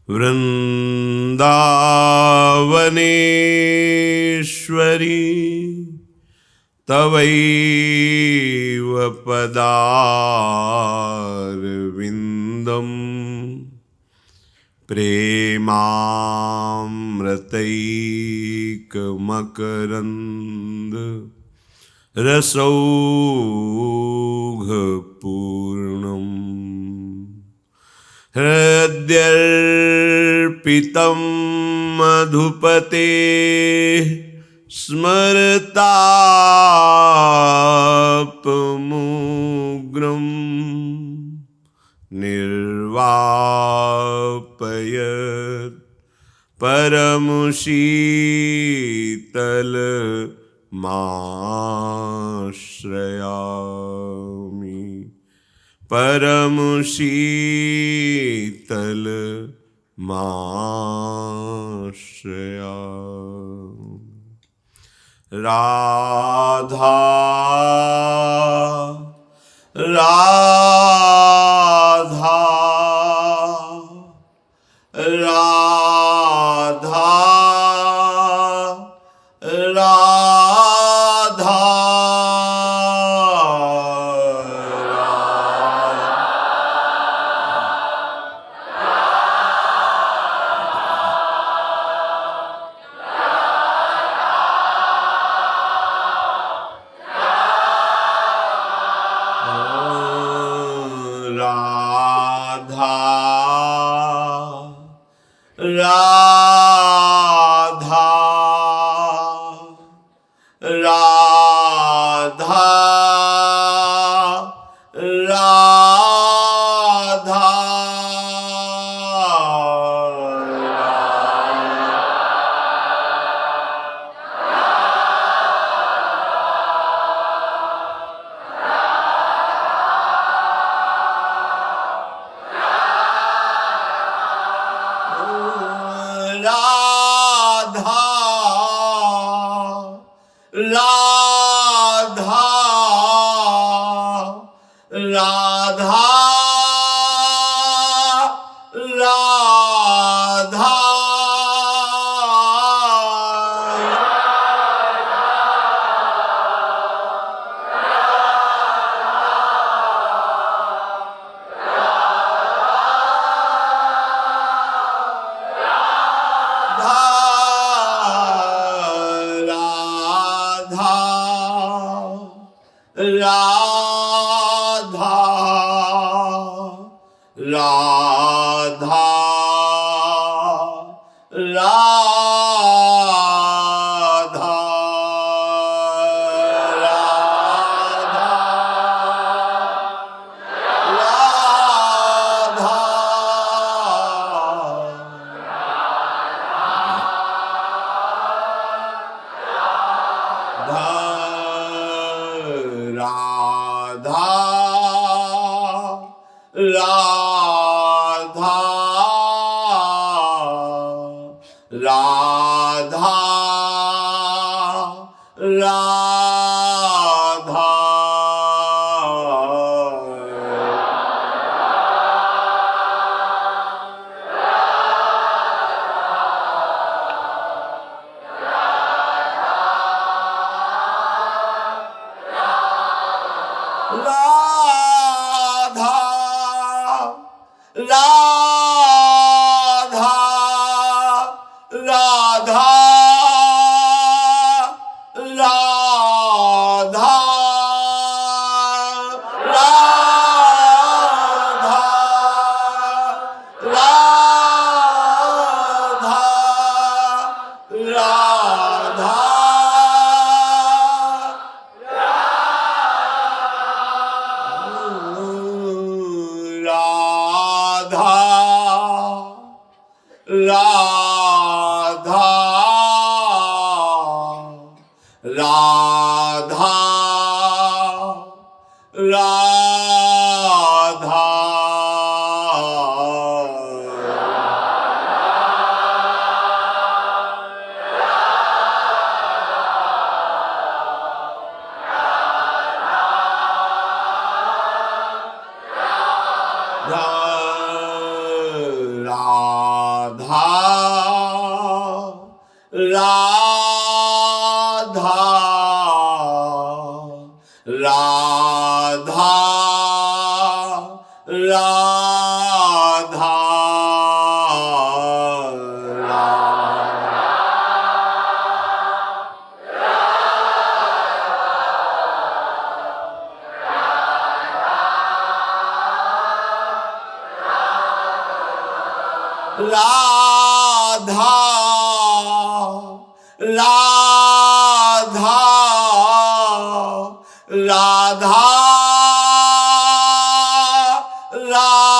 वृन्दावनेश्वरी तवैव पदारविन्दम् प्रेमामृतैकमकरन्द रसौघपूर्णम् हृद्यर्पितं मधुपते स्मरतापमुग्रम् निर्वापयत् परमशीतलमाश्रयामि परमशीतलमाश्रयामि। राधा राधा राधा राधा राधा राधा राधा राधा राधा राधा राधा राधा राधा राधा राधा राधा राधा राधा राधा राधा राधा राधा राधा राधा राधा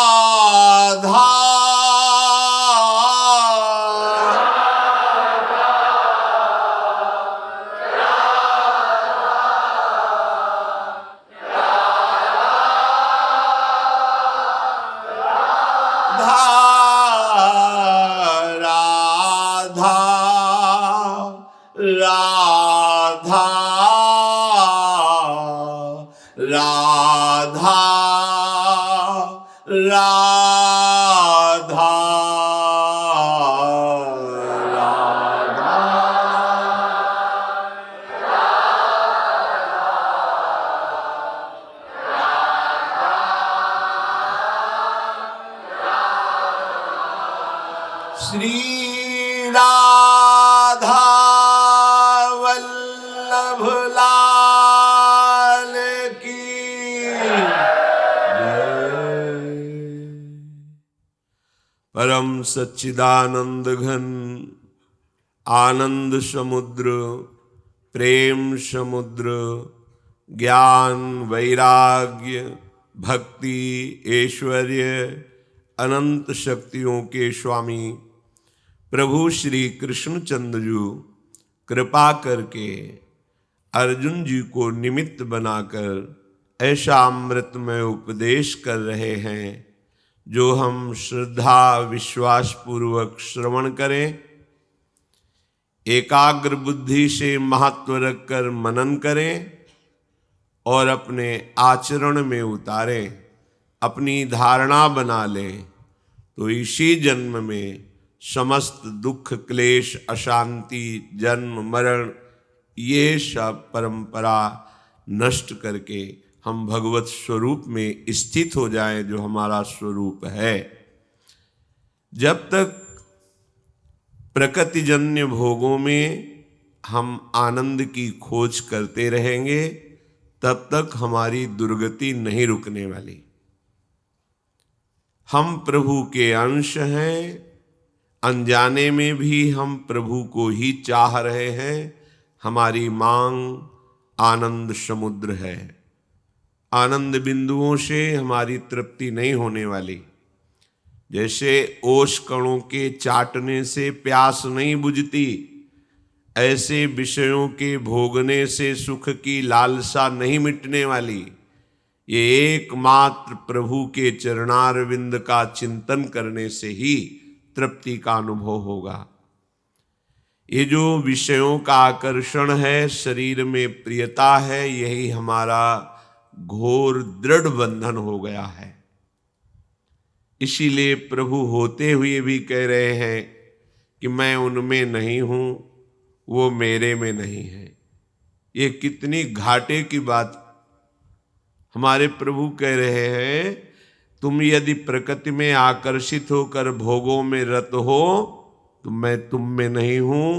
श्री राधा वल्लभ लाल की जय। परम सच्चिदानंद घन आनंद समुद्र प्रेम समुद्र ज्ञान वैराग्य भक्ति ऐश्वर्य अनंत शक्तियों के स्वामी प्रभु श्री कृष्णचंद्र जी कृपा करके अर्जुन जी को निमित्त बनाकर ऐसा अमृतमय उपदेश कर रहे हैं जो हम श्रद्धा विश्वास पूर्वक श्रवण करें, एकाग्र बुद्धि से महत्व रखकर मनन करें और अपने आचरण में उतारें, अपनी धारणा बना लें, तो इसी जन्म में समस्त दुख क्लेश अशांति जन्म मरण ये सब परंपरा नष्ट करके हम भगवत स्वरूप में स्थित हो जाएं, जो हमारा स्वरूप है। जब तक प्रकृतिजन्य भोगों में हम आनंद की खोज करते रहेंगे तब तक हमारी दुर्गति नहीं रुकने वाली। हम प्रभु के अंश हैं, अनजाने में भी हम प्रभु को ही चाह रहे हैं। हमारी मांग आनंद समुद्र है, आनंद बिंदुओं से हमारी तृप्ति नहीं होने वाली। जैसे ओस कणों के चाटने से प्यास नहीं बुझती, ऐसे विषयों के भोगने से सुख की लालसा नहीं मिटने वाली। ये एकमात्र प्रभु के चरणारविंद का चिंतन करने से ही तृप्ति का अनुभव होगा। ये जो विषयों का आकर्षण है, शरीर में प्रियता है, यही हमारा घोर दृढ़ बंधन हो गया है। इसीलिए प्रभु होते हुए भी कह रहे हैं कि मैं उनमें नहीं हूं, वो मेरे में नहीं है। ये कितनी घाटे की बात। हमारे प्रभु कह रहे हैं, तुम यदि प्रकृति में आकर्षित होकर भोगों में रत हो तो मैं तुम में नहीं हूं,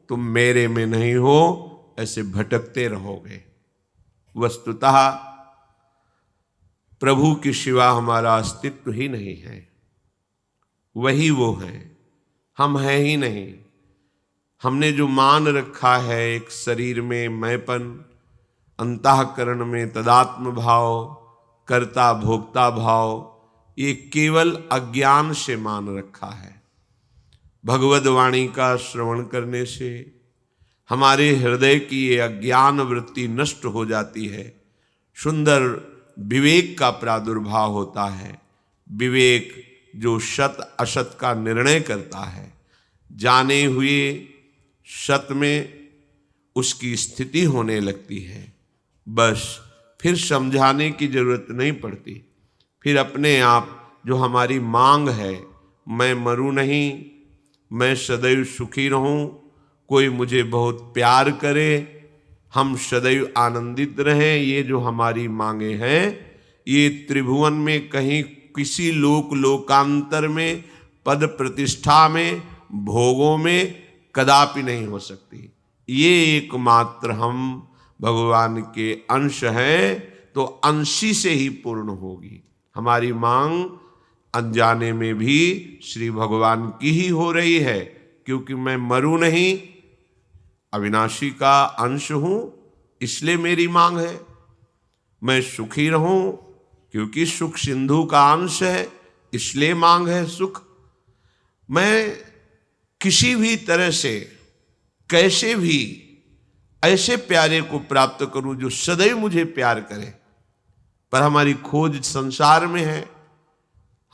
तुम मेरे में नहीं हो, ऐसे भटकते रहोगे। वस्तुतः प्रभु के सिवा हमारा अस्तित्व ही नहीं है, वही वो है, हम हैं ही नहीं। हमने जो मान रखा है एक शरीर में मैंपन, अंतःकरण में तदात्म भाव, कर्ता भोक्ता भाव, ये केवल अज्ञान से मान रखा है। भगवद वाणी का श्रवण करने से हमारे हृदय की ये अज्ञान वृत्ति नष्ट हो जाती है। सुंदर विवेक का प्रादुर्भाव होता है। विवेक जो सत असत का निर्णय करता है, जाने हुए सत में उसकी स्थिति होने लगती है। बस फिर समझाने की जरूरत नहीं पड़ती। फिर अपने आप जो हमारी मांग है, मैं मरूं नहीं, मैं सदैव सुखी रहूं, कोई मुझे बहुत प्यार करे, हम सदैव आनंदित रहें। ये जो हमारी मांगे हैं, ये त्रिभुवन में कहीं किसी लोकांतर में, पद प्रतिष्ठा में, भोगों में कदापि नहीं हो सकती। ये एकमात्र हम भगवान के अंश हैं, तो अंशी से ही पूर्ण होगी। हमारी मांग अनजाने में भी श्री भगवान की ही हो रही है, क्योंकि मैं मरूं नहीं, अविनाशी का अंश हूं, इसलिए मेरी मांग है। मैं सुखी रहूं, क्योंकि सुख सिंधु का अंश है, इसलिए मांग है सुख। मैं किसी भी तरह से, कैसे भी ऐसे प्यारे को प्राप्त करूं जो सदैव मुझे प्यार करे। पर हमारी खोज संसार में है,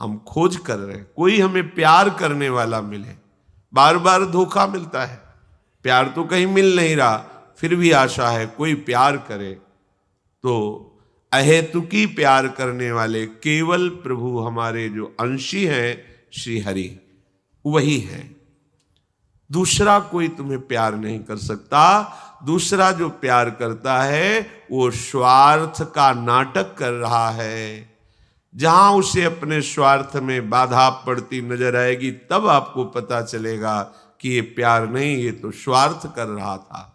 हम खोज कर रहे हैं, कोई हमें प्यार करने वाला मिले। बार बार धोखा मिलता है, प्यार तो कहीं मिल नहीं रहा, फिर भी आशा है कोई प्यार करे। तो अहेतुकी प्यार करने वाले केवल प्रभु हमारे जो अंशी हैं श्री हरि, वही है। दूसरा कोई तुम्हें प्यार नहीं कर सकता। दूसरा जो प्यार करता है वो स्वार्थ का नाटक कर रहा है। जहां उसे अपने स्वार्थ में बाधा पड़ती नजर आएगी, तब आपको पता चलेगा कि ये प्यार नहीं, ये तो स्वार्थ कर रहा था।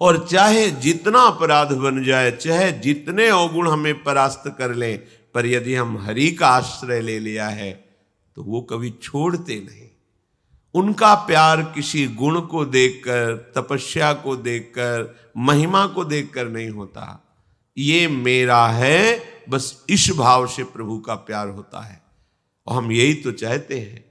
और चाहे जितना अपराध बन जाए, चाहे जितने अवगुण हमें परास्त कर लें, पर यदि हम हरि का आश्रय ले लिया है तो वो कभी छोड़ते नहीं। उनका प्यार किसी गुण को देखकर, तपस्या को देखकर, महिमा को देखकर नहीं होता। ये मेरा है, बस इस भाव से प्रभु का प्यार होता है। और हम यही तो चाहते हैं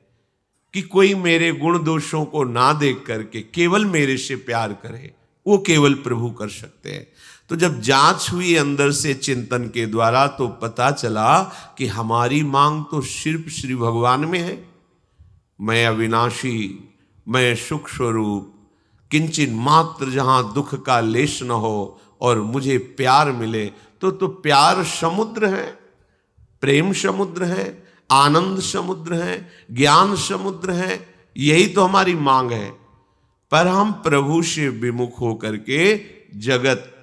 कि कोई मेरे गुण दोषों को ना देख करके केवल मेरे से प्यार करे। वो केवल प्रभु कर सकते हैं। तो जब जांच हुई अंदर से चिंतन के द्वारा, तो पता चला कि हमारी मांग तो सिर्फ श्री भगवान में है। मैं अविनाशी, मैं सुख स्वरूप, किंचित मात्र जहां दुख का लेश न हो और मुझे प्यार मिले, तो प्यार समुद्र है, प्रेम समुद्र है, आनंद समुद्र है, ज्ञान समुद्र है। यही तो हमारी मांग है। पर हम प्रभु से विमुख होकर के जगत,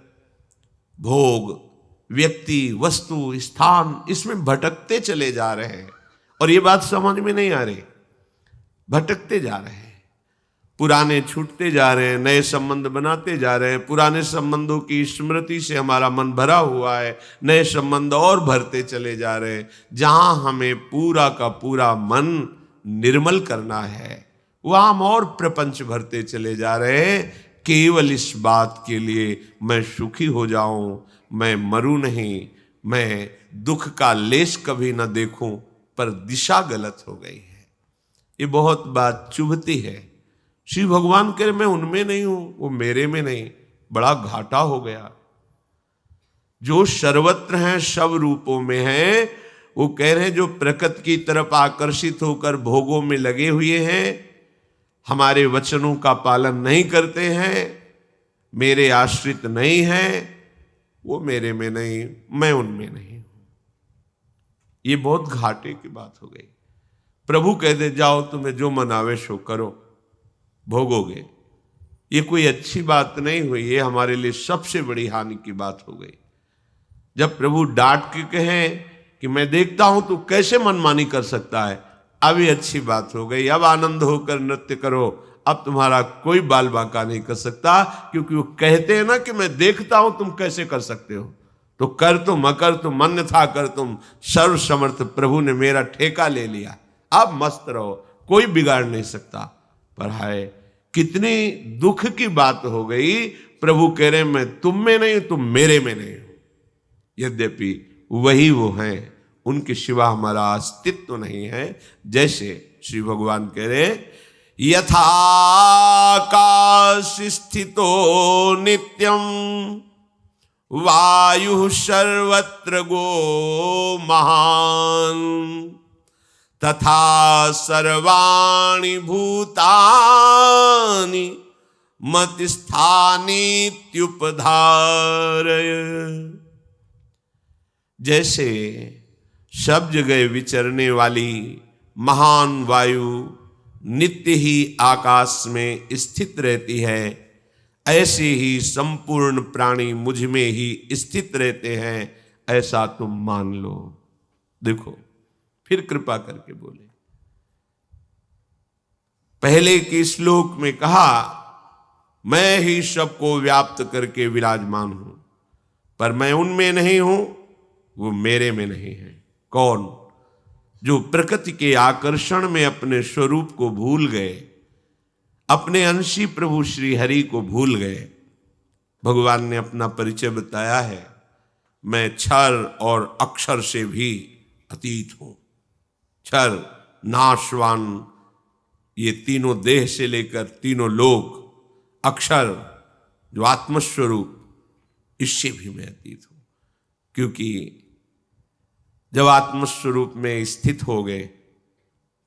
भोग, व्यक्ति, वस्तु, स्थान, इसमें भटकते चले जा रहे हैं। और ये बात समझ में नहीं आ रही, भटकते जा रहे हैं। पुराने छूटते जा रहे हैं, नए संबंध बनाते जा रहे हैं। पुराने संबंधों की स्मृति से हमारा मन भरा हुआ है, नए संबंध और भरते चले जा रहे हैं। जहां हमें पूरा का पूरा मन निर्मल करना है, वहां हम और प्रपंच भरते चले जा रहे हैं, केवल इस बात के लिए मैं सुखी हो जाऊं, मैं मरूं नहीं, मैं दुख का लेश कभी ना देखूं। पर दिशा गलत हो गई है। ये बहुत बात चुभती है। श्री भगवान कह रहे मैं उनमें नहीं हूं, वो मेरे में नहीं, बड़ा घाटा हो गया। जो सर्वत्र हैं, सब रूपों में हैं, वो कह रहे हैं जो प्रकृति की तरफ आकर्षित होकर भोगों में लगे हुए हैं, हमारे वचनों का पालन नहीं करते हैं, मेरे आश्रित नहीं हैं, वो मेरे में नहीं, मैं उनमें नहीं हूं। ये बहुत घाटे की बात हो गई। प्रभु कह दे जाओ तुम्हें जो मन आवे सो करो, भोगोगे। ये कोई अच्छी बात नहीं हुई, ये हमारे लिए सबसे बड़ी हानि की बात हो गई। जब प्रभु डांट के कहें कि मैं देखता हूं तू कैसे मनमानी कर सकता है, अब ये अच्छी बात हो गई। अब आनंद होकर नृत्य करो, अब तुम्हारा कोई बाल बांका नहीं कर सकता, क्योंकि वो कहते हैं ना कि मैं देखता हूं तुम कैसे कर सकते हो, तो कर तुम, अकर तुम, अन्यथा कर तुम, सर्व समर्थ प्रभु ने मेरा ठेका ले लिया, अब मस्त रहो, कोई बिगाड़ नहीं सकता। पर हाय कितनी दुख की बात हो गई। प्रभु कह रहे मैं तुम में नहीं, तुम मेरे में नहीं हो। यद्यपि वही वो हैं, उनके सिवा हमारा अस्तित्व नहीं है। जैसे श्री भगवान कह रहे यथाकाश स्थितो नित्यम वायु सर्वत्र गो महान तथा सर्वाणि भूतानि मति स्थानीत्युपधारय। जैसे सब जगह विचरने वाली महान वायु नित्य ही आकाश में स्थित रहती है, ऐसे ही संपूर्ण प्राणी मुझ में ही स्थित रहते हैं, ऐसा तुम मान लो। देखो, फिर कृपा करके बोले। पहले के श्लोक में कहा मैं ही सबको व्याप्त करके विराजमान हूं, पर मैं उनमें नहीं हूं, वो मेरे में नहीं है। कौन? जो प्रकृति के आकर्षण में अपने स्वरूप को भूल गए, अपने अंशी प्रभु श्री हरि को भूल गए। भगवान ने अपना परिचय बताया है, मैं क्षर और अक्षर से भी अतीत हूं। क्षर, नाशवान, ये तीनों देह से लेकर तीनों लोक, अक्षर जो आत्मस्वरूप, इससे भी मैं अतीत हूं। क्योंकि जब आत्मस्वरूप में स्थित हो गए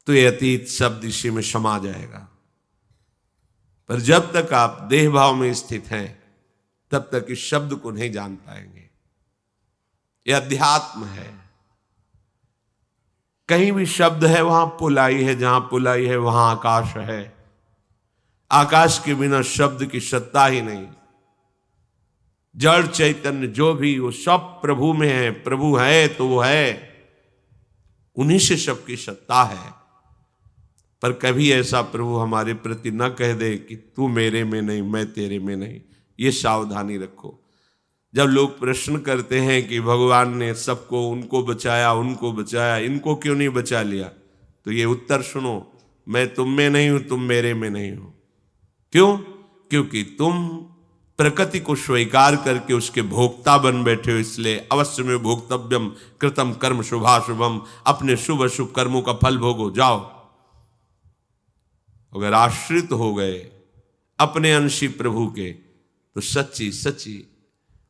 तो ये अतीत शब्द इसी में समा जाएगा। पर जब तक आप देह भाव में स्थित हैं तब तक इस शब्द को नहीं जान पाएंगे। यह अध्यात्म है। कहीं भी शब्द है वहां पुलाई है, जहां पुलाई है वहां आकाश है। आकाश के बिना शब्द की सत्ता ही नहीं। जड़ चैतन्य जो भी, वो सब प्रभु में है। प्रभु है तो वो है, उन्हीं से सबकी सत्ता है। पर कभी ऐसा प्रभु हमारे प्रति न कह दे कि तू मेरे में नहीं, मैं तेरे में नहीं। ये सावधानी रखो। जब लोग प्रश्न करते हैं कि भगवान ने सबको, उनको बचाया, इनको क्यों नहीं बचा लिया, तो ये उत्तर सुनो, मैं तुम में नहीं हूं, तुम मेरे में नहीं हो। क्यों? क्योंकि तुम प्रकृति को स्वीकार करके उसके भोक्ता बन बैठे हो। इसलिए अवश्य में भोक्तव्यम कृतम कर्म शुभाशुभम, अपने शुभ अशुभ कर्मों का फल भोगो, जाओ। अगर आश्रित हो गए अपने अंशी प्रभु के तो सच्ची सच्ची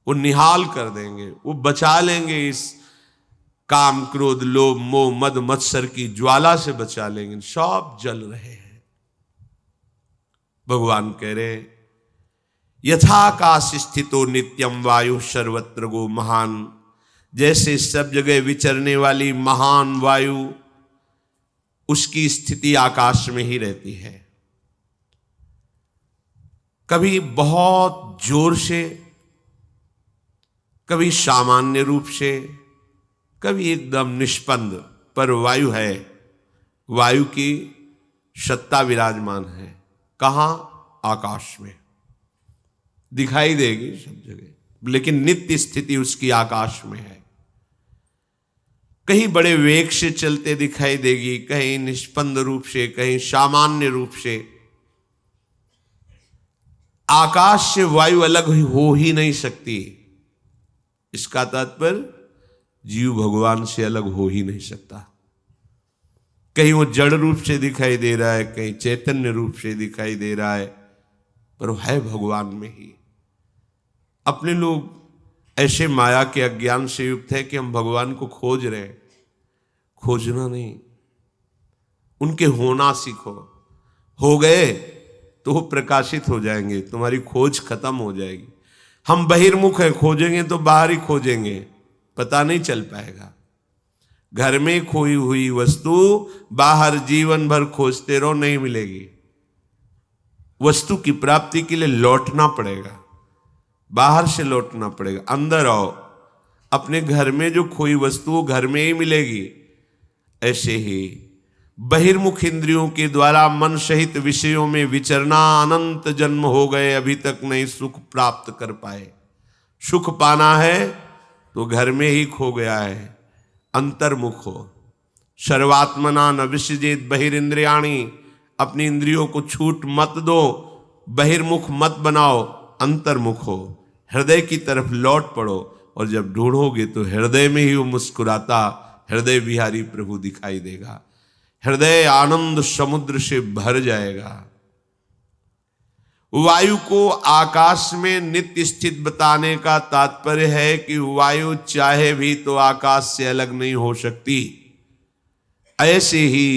वो निहाल कर देंगे, वो बचा लेंगे। इस काम, क्रोध, लोभ, मोह, मद, मत्सर की ज्वाला से बचा लेंगे। सब जल रहे हैं। भगवान कह रहे यथाकाश स्थितो नित्यम वायु सर्वत्र गो महान। जैसे सब जगह विचरने वाली महान वायु, उसकी स्थिति आकाश में ही रहती है। कभी बहुत जोर से, कभी सामान्य रूप से, कभी एकदम निष्पन्द, पर वायु है। वायु की सत्ता विराजमान है। कहां? आकाश में दिखाई देगी सब जगह, लेकिन नित्य स्थिति उसकी आकाश में है। कहीं बड़े वेग से चलते दिखाई देगी, कहीं निष्पन्द रूप से, कहीं सामान्य रूप से। आकाश से वायु अलग हो ही नहीं सकती। इसका तात्पर्य जीव भगवान से अलग हो ही नहीं सकता। कहीं वो जड़ रूप से दिखाई दे रहा है, कहीं चैतन्य रूप से दिखाई दे रहा है, पर वो है भगवान में ही। अपने लोग ऐसे माया के अज्ञान से युक्त है कि हम भगवान को खोज रहे हैं। खोजना नहीं, उनके होना सीखो। हो गए तो वो प्रकाशित हो जाएंगे, तुम्हारी खोज खत्म हो जाएगी। हम बहिर्मुख हैं, खोजेंगे तो बाहर ही खोजेंगे, पता नहीं चल पाएगा। घर में खोई हुई वस्तु बाहर जीवन भर खोजते रहो, नहीं मिलेगी। वस्तु की प्राप्ति के लिए लौटना पड़ेगा, बाहर से लौटना पड़ेगा। अंदर आओ, अपने घर में जो खोई वस्तु घर में ही मिलेगी। ऐसे ही बहिर्मुख इंद्रियों के द्वारा मन सहित विषयों में विचरना, अनंत जन्म हो गए, अभी तक नहीं सुख प्राप्त कर पाए। सुख पाना है तो घर में ही खो गया है। अंतर्मुख हो। सर्वात्मना न विसृजेत बहिरिंद्रियाणि। अपनी इंद्रियों को छूट मत दो, बहिर्मुख मत बनाओ, अंतर्मुख हो। हृदय की तरफ लौट पड़ो, और जब ढूंढोगे तो हृदय में ही वो मुस्कुराता हृदय विहारी प्रभु दिखाई देगा। हृदय आनंद समुद्र से भर जाएगा। वायु को आकाश में नित्य स्थित बताने का तात्पर्य है कि वायु चाहे भी तो आकाश से अलग नहीं हो सकती। ऐसे ही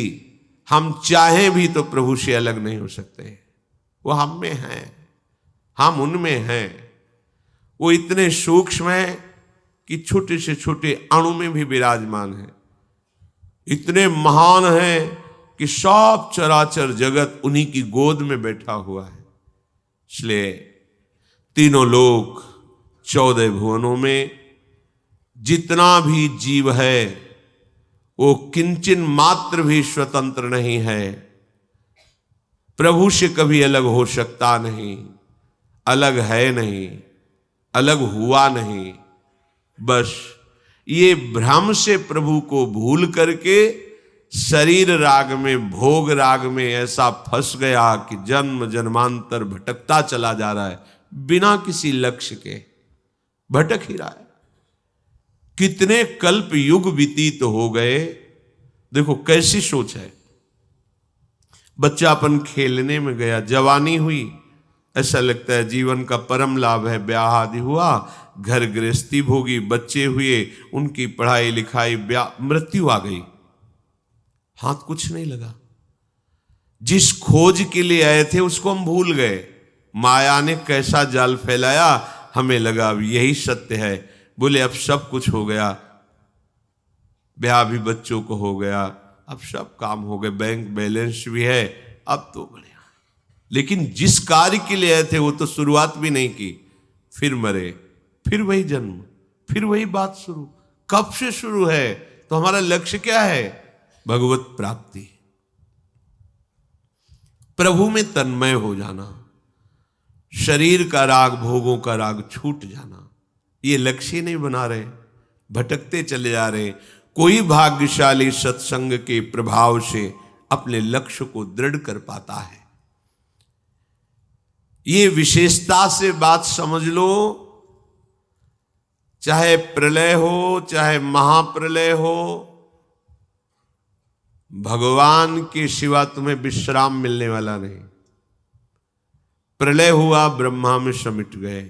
हम चाहे भी तो प्रभु से अलग नहीं हो सकते। वो हम में हैं, हम उनमें हैं। वो इतने सूक्ष्म है कि छोटे से छोटे अणु में भी विराजमान है। इतने महान हैं कि सब चराचर जगत उन्हीं की गोद में बैठा हुआ है। इसलिए तीनों लोक 14 भुवनों में जितना भी जीव है वो किंचन मात्र भी स्वतंत्र नहीं है, प्रभु से कभी अलग हो सकता नहीं, अलग है नहीं, अलग हुआ नहीं। बस ये भ्रम से प्रभु को भूल करके शरीर राग में, भोग राग में ऐसा फंस गया कि जन्म जन्मांतर भटकता चला जा रहा है, बिना किसी लक्ष्य के भटक ही रहा है। कितने कल्प युग व्यतीत हो गए। देखो कैसी सोच है। बच्चापन खेलने में गया, जवानी हुई, ऐसा लगता है जीवन का परम लाभ है, ब्याह आदि हुआ, घर गृहस्थी भोगी, बच्चे हुए, उनकी पढ़ाई लिखाई, ब्याह, मृत्यु आ गई, हाथ कुछ नहीं लगा। जिस खोज के लिए आए थे उसको हम भूल गए। माया ने कैसा जाल फैलाया, हमें लगा अब यही सत्य है। बोले अब सब कुछ हो गया, ब्याह भी बच्चों को हो गया, अब सब काम हो गए, बैंक बैलेंस भी है, अब तो बढ़िया। लेकिन जिस कार्य के लिए आए थे वो तो शुरुआत भी नहीं की, फिर मरे, फिर वही जन्म, फिर वही बात शुरू। कब से शुरू है? तो हमारा लक्ष्य क्या है? भगवत प्राप्ति, प्रभु में तन्मय हो जाना, शरीर का राग, भोगों का राग छूट जाना। ये लक्ष्य नहीं बना रहे, भटकते चले जा रहे। कोई भाग्यशाली सत्संग के प्रभाव से अपने लक्ष्य को दृढ़ कर पाता है। ये विशेषता से बात समझ लो, चाहे प्रलय हो, चाहे महाप्रलय हो, भगवान के सिवा तुम्हें विश्राम मिलने वाला नहीं। प्रलय हुआ, ब्रह्मा में समिट गए,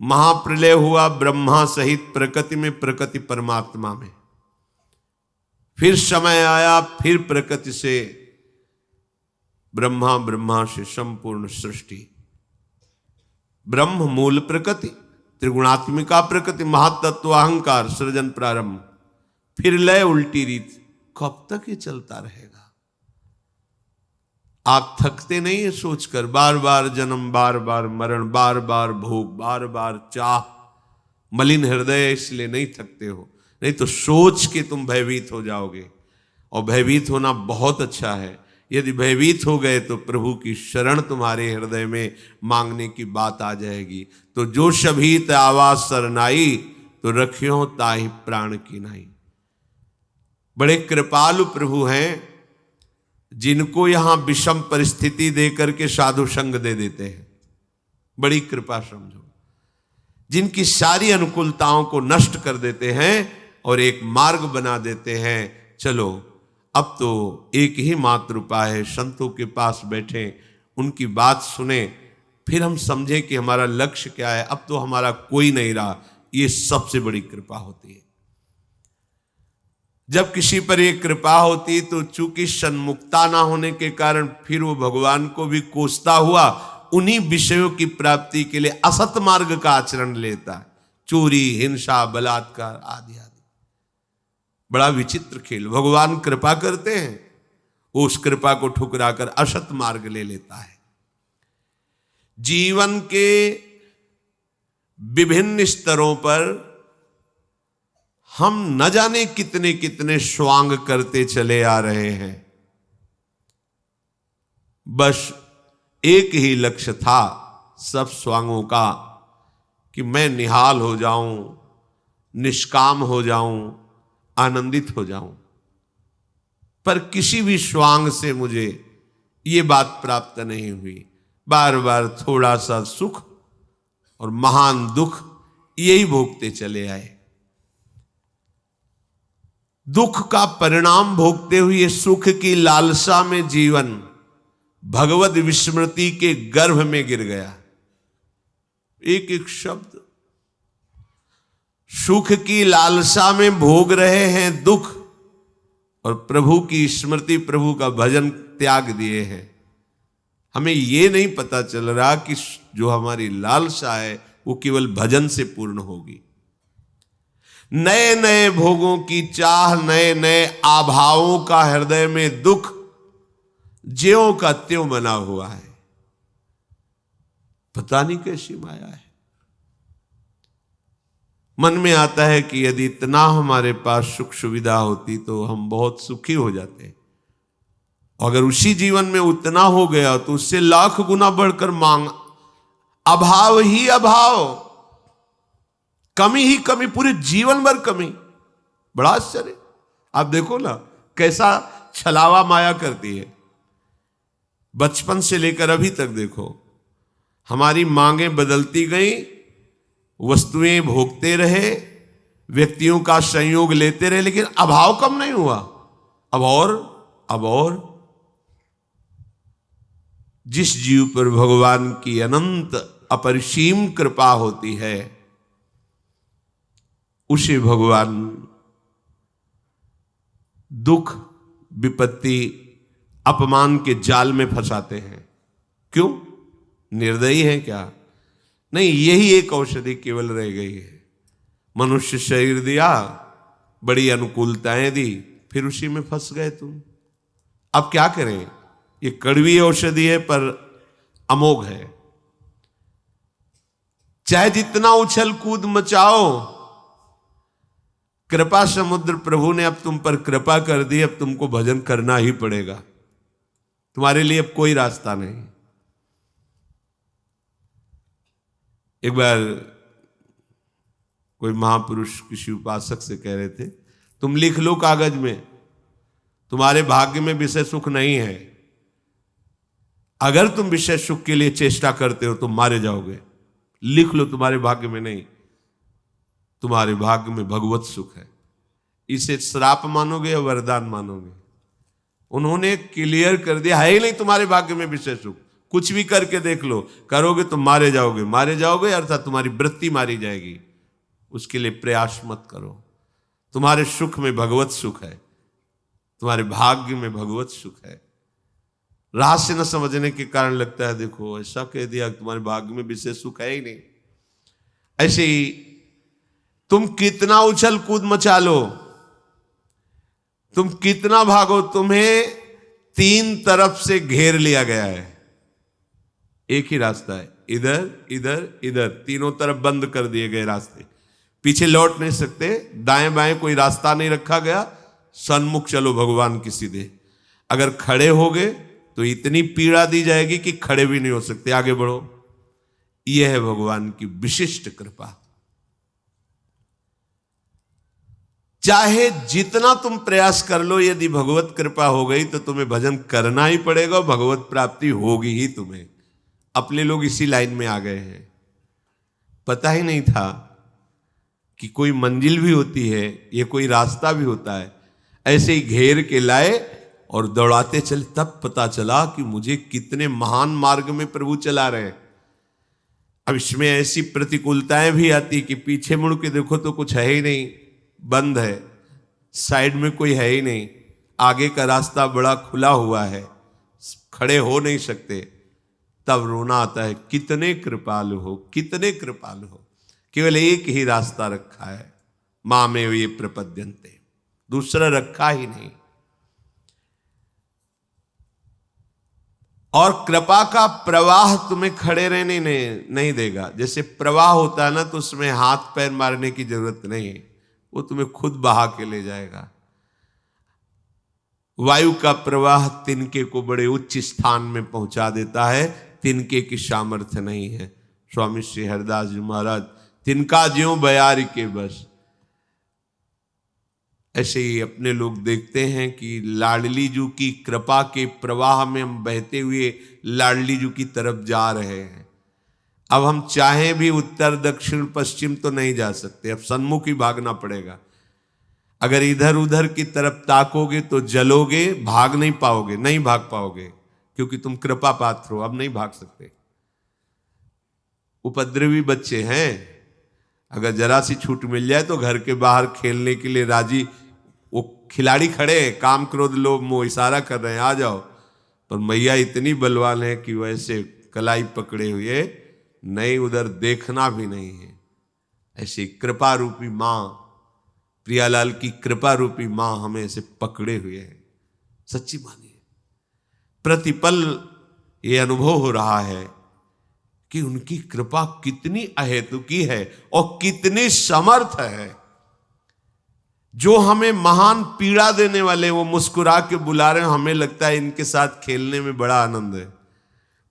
महाप्रलय हुआ, ब्रह्मा सहित प्रकृति में, प्रकृति परमात्मा में, फिर समय आया, फिर प्रकृति से ब्रह्मा, ब्रह्मा से संपूर्ण सृष्टि। ब्रह्म मूल प्रकृति, त्रिगुणात्मिका प्रकृति, महातत्व अहंकार, सृजन प्रारंभ, फिर लय, उल्टी रीत। कब तक ये चलता रहेगा? आप थकते नहीं है सोचकर, बार बार जन्म, बार बार मरण, बार बार भोग, बार बार चाह, मलिन हृदय, इसलिए नहीं थकते हो। नहीं तो सोच के तुम भयभीत हो जाओगे, और भयभीत होना बहुत अच्छा है। यदि भयभीत हो गए तो प्रभु की शरण तुम्हारे हृदय में मांगने की बात आ जाएगी। तो जो शभीत आवाज सरनाई, तो रखियो ताहि प्राण की नाई। बड़े कृपालु प्रभु हैं, जिनको यहां विषम परिस्थिति दे करके साधु संग दे देते हैं। बड़ी कृपा समझो, जिनकी सारी अनुकूलताओं को नष्ट कर देते हैं और एक मार्ग बना देते हैं। चलो अब तो एक ही मात्र उपाय है, संतों के पास बैठे, उनकी बात सुने, फिर हम समझें कि हमारा लक्ष्य क्या है। अब तो हमारा कोई नहीं रहा, ये सबसे बड़ी कृपा होती है। जब किसी पर एक कृपा होती तो चूंकि सन्मुखता ना होने के कारण फिर वो भगवान को भी कोसता हुआ उन्हीं विषयों की प्राप्ति के लिए असत मार्ग का आचरण लेता है, चोरी, हिंसा, बलात्कार आदि आदि। बड़ा विचित्र खेल। भगवान कृपा करते हैं, वो उस कृपा को ठुकराकर असत मार्ग ले लेता है। जीवन के विभिन्न स्तरों पर हम न जाने कितने कितने स्वांग करते चले आ रहे हैं। बस एक ही लक्ष्य था सब स्वांगों का कि मैं निहाल हो जाऊं, निष्काम हो जाऊं, आनंदित हो जाऊं। पर किसी भी स्वांग से मुझे ये बात प्राप्त नहीं हुई। बार बार थोड़ा सा सुख और महान दुख यही भोगते चले आए। दुख का परिणाम भोगते हुए सुख की लालसा में जीवन भगवत विस्मृति के गर्भ में गिर गया। एक एक शब्द, सुख की लालसा में भोग रहे हैं दुख, और प्रभु की स्मृति, प्रभु का भजन त्याग दिए हैं। हमें ये नहीं पता चल रहा कि जो हमारी लालसा है वो केवल भजन से पूर्ण होगी। नए नए भोगों की चाह, नए नए आभावों का हृदय में दुख, ज्यों का त्यों बना हुआ है। पता नहीं कैसी माया है। मन में आता है कि यदि इतना हमारे पास सुख सुविधा होती तो हम बहुत सुखी हो जाते। अगर उसी जीवन में उतना हो गया तो उससे लाख गुना बढ़कर मांग, अभाव ही अभाव, कमी ही कमी, पूरे जीवन भर कमी। बड़ा आश्चर्य। आप देखो ना कैसा छलावा माया करती है। बचपन से लेकर अभी तक देखो, हमारी मांगें बदलती गई, वस्तुएं भोगते रहे, व्यक्तियों का संयोग लेते रहे, लेकिन अभाव कम नहीं हुआ। अब और जिस जीव पर भगवान की अनंत अपरिसीम कृपा होती है उसे भगवान दुख, विपत्ति, अपमान के जाल में फंसाते हैं। क्यों? निर्दयी है क्या? नहीं, यही एक औषधि केवल रह गई है। मनुष्य शरीर दिया, बड़ी अनुकूलताएं दी, फिर उसी में फंस गए तुम। अब क्या करें? ये कड़वी औषधि है पर अमोघ है। चाहे जितना उछल कूद मचाओ, कृपा समुद्र प्रभु ने अब तुम पर कृपा कर दी, अब तुमको भजन करना ही पड़ेगा। तुम्हारे लिए अब कोई रास्ता नहीं। एक बार कोई महापुरुष किसी उपासक से कह रहे थे, तुम लिख लो कागज में, तुम्हारे भाग्य में विषय सुख नहीं है। अगर तुम विषय सुख के लिए चेष्टा करते हो तो मारे जाओगे। लिख लो, तुम्हारे भाग्य में नहीं, तुम्हारे भाग्य में भगवत सुख है। इसे श्राप मानोगे या वरदान मानोगे? उन्होंने क्लियर कर दिया, है ही नहीं तुम्हारे भाग्य में विषय सुख। कुछ भी करके देख लो, करोगे तो मारे जाओगे। मारे जाओगे अर्थात तुम्हारी वृत्ति मारी जाएगी। उसके लिए प्रयास मत करो। तुम्हारे सुख में भगवत सुख है, तुम्हारे भाग्य में भगवत सुख है। रहस्य न समझने के कारण लगता है देखो ऐसा कह दिया, तुम्हारे भाग्य में विषय सुख है ही नहीं। ऐसे ही तुम कितना उछल कूद मचा लो, तुम कितना भागो, तुम्हें तीन तरफ से घेर लिया गया है। एक ही रास्ता है, इधर इधर इधर, तीनों तरफ बंद कर दिए गए रास्ते। पीछे लौट नहीं सकते, दाएं बाएं कोई रास्ता नहीं रखा गया। सन्मुख चलो भगवान की सीधे। अगर खड़े हो गए तो इतनी पीड़ा दी जाएगी कि खड़े भी नहीं हो सकते। आगे बढ़ो। यह है भगवान की विशिष्ट कृपा। चाहे जितना तुम प्रयास कर लो, यदि भगवत कृपा हो गई तो तुम्हें भजन करना ही पड़ेगा, भगवत प्राप्ति होगी ही तुम्हें। अपने लोग इसी लाइन में आ गए हैं। पता ही नहीं था कि कोई मंजिल भी होती है, ये कोई रास्ता भी होता है। ऐसे ही घेर के लाए और दौड़ाते चले, तब पता चला कि मुझे कितने महान मार्ग में प्रभु चला रहे हैं। अब इसमें ऐसी प्रतिकूलताएं भी आती कि पीछे मुड़ के देखो तो कुछ है ही नहीं, बंद है, साइड में कोई है ही नहीं, आगे का रास्ता बड़ा खुला हुआ है, खड़े हो नहीं सकते। तब रोना आता है, कितने कृपालु हो, कितने कृपालु हो। केवल एक ही रास्ता रखा है, मामेव ये प्रपद्यन्ते, दूसरा रखा ही नहीं। और कृपा का प्रवाह तुम्हें खड़े रहने नहीं देगा। जैसे प्रवाह होता है ना, तो उसमें हाथ पैर मारने की जरूरत नहीं है, वो तुम्हें खुद बहा के ले जाएगा। वायु का प्रवाह तिनके को बड़े उच्च स्थान में पहुंचा देता है, तिनके की सामर्थ्य नहीं है। स्वामी श्री हरिदास जी महाराज, तिनका ज्यों बयार के बस। ऐसे ही अपने लोग देखते हैं कि लाडली जू की कृपा के प्रवाह में हम बहते हुए लाडली जू की तरफ जा रहे हैं। अब हम चाहें भी उत्तर दक्षिण पश्चिम तो नहीं जा सकते, अब सन्मुख ही भागना पड़ेगा। अगर इधर उधर की तरफ ताकोगे तो जलोगे, भाग नहीं पाओगे, नहीं भाग पाओगे, क्योंकि तुम कृपा पात्र हो, अब नहीं भाग सकते। उपद्रवी बच्चे हैं, अगर जरा सी छूट मिल जाए तो घर के बाहर खेलने के लिए राजी, वो खिलाड़ी खड़े हैं, काम क्रोध लोभ मोह इशारा कर रहे हैं, आ जाओ। पर मैया इतनी बलवान है कि वैसे कलाई पकड़े हुए नहीं, उधर देखना भी नहीं है। ऐसी कृपा रूपी मां, प्रियालाल की कृपा रूपी मां हमें ऐसे पकड़े हुए हैं। सच्ची मानिए, प्रतिपल ये अनुभव हो रहा है कि उनकी कृपा कितनी अहेतुकी है और कितनी समर्थ है। जो हमें महान पीड़ा देने वाले वो मुस्कुरा के बुला रहे हैं, हमें लगता है इनके साथ खेलने में बड़ा आनंद है,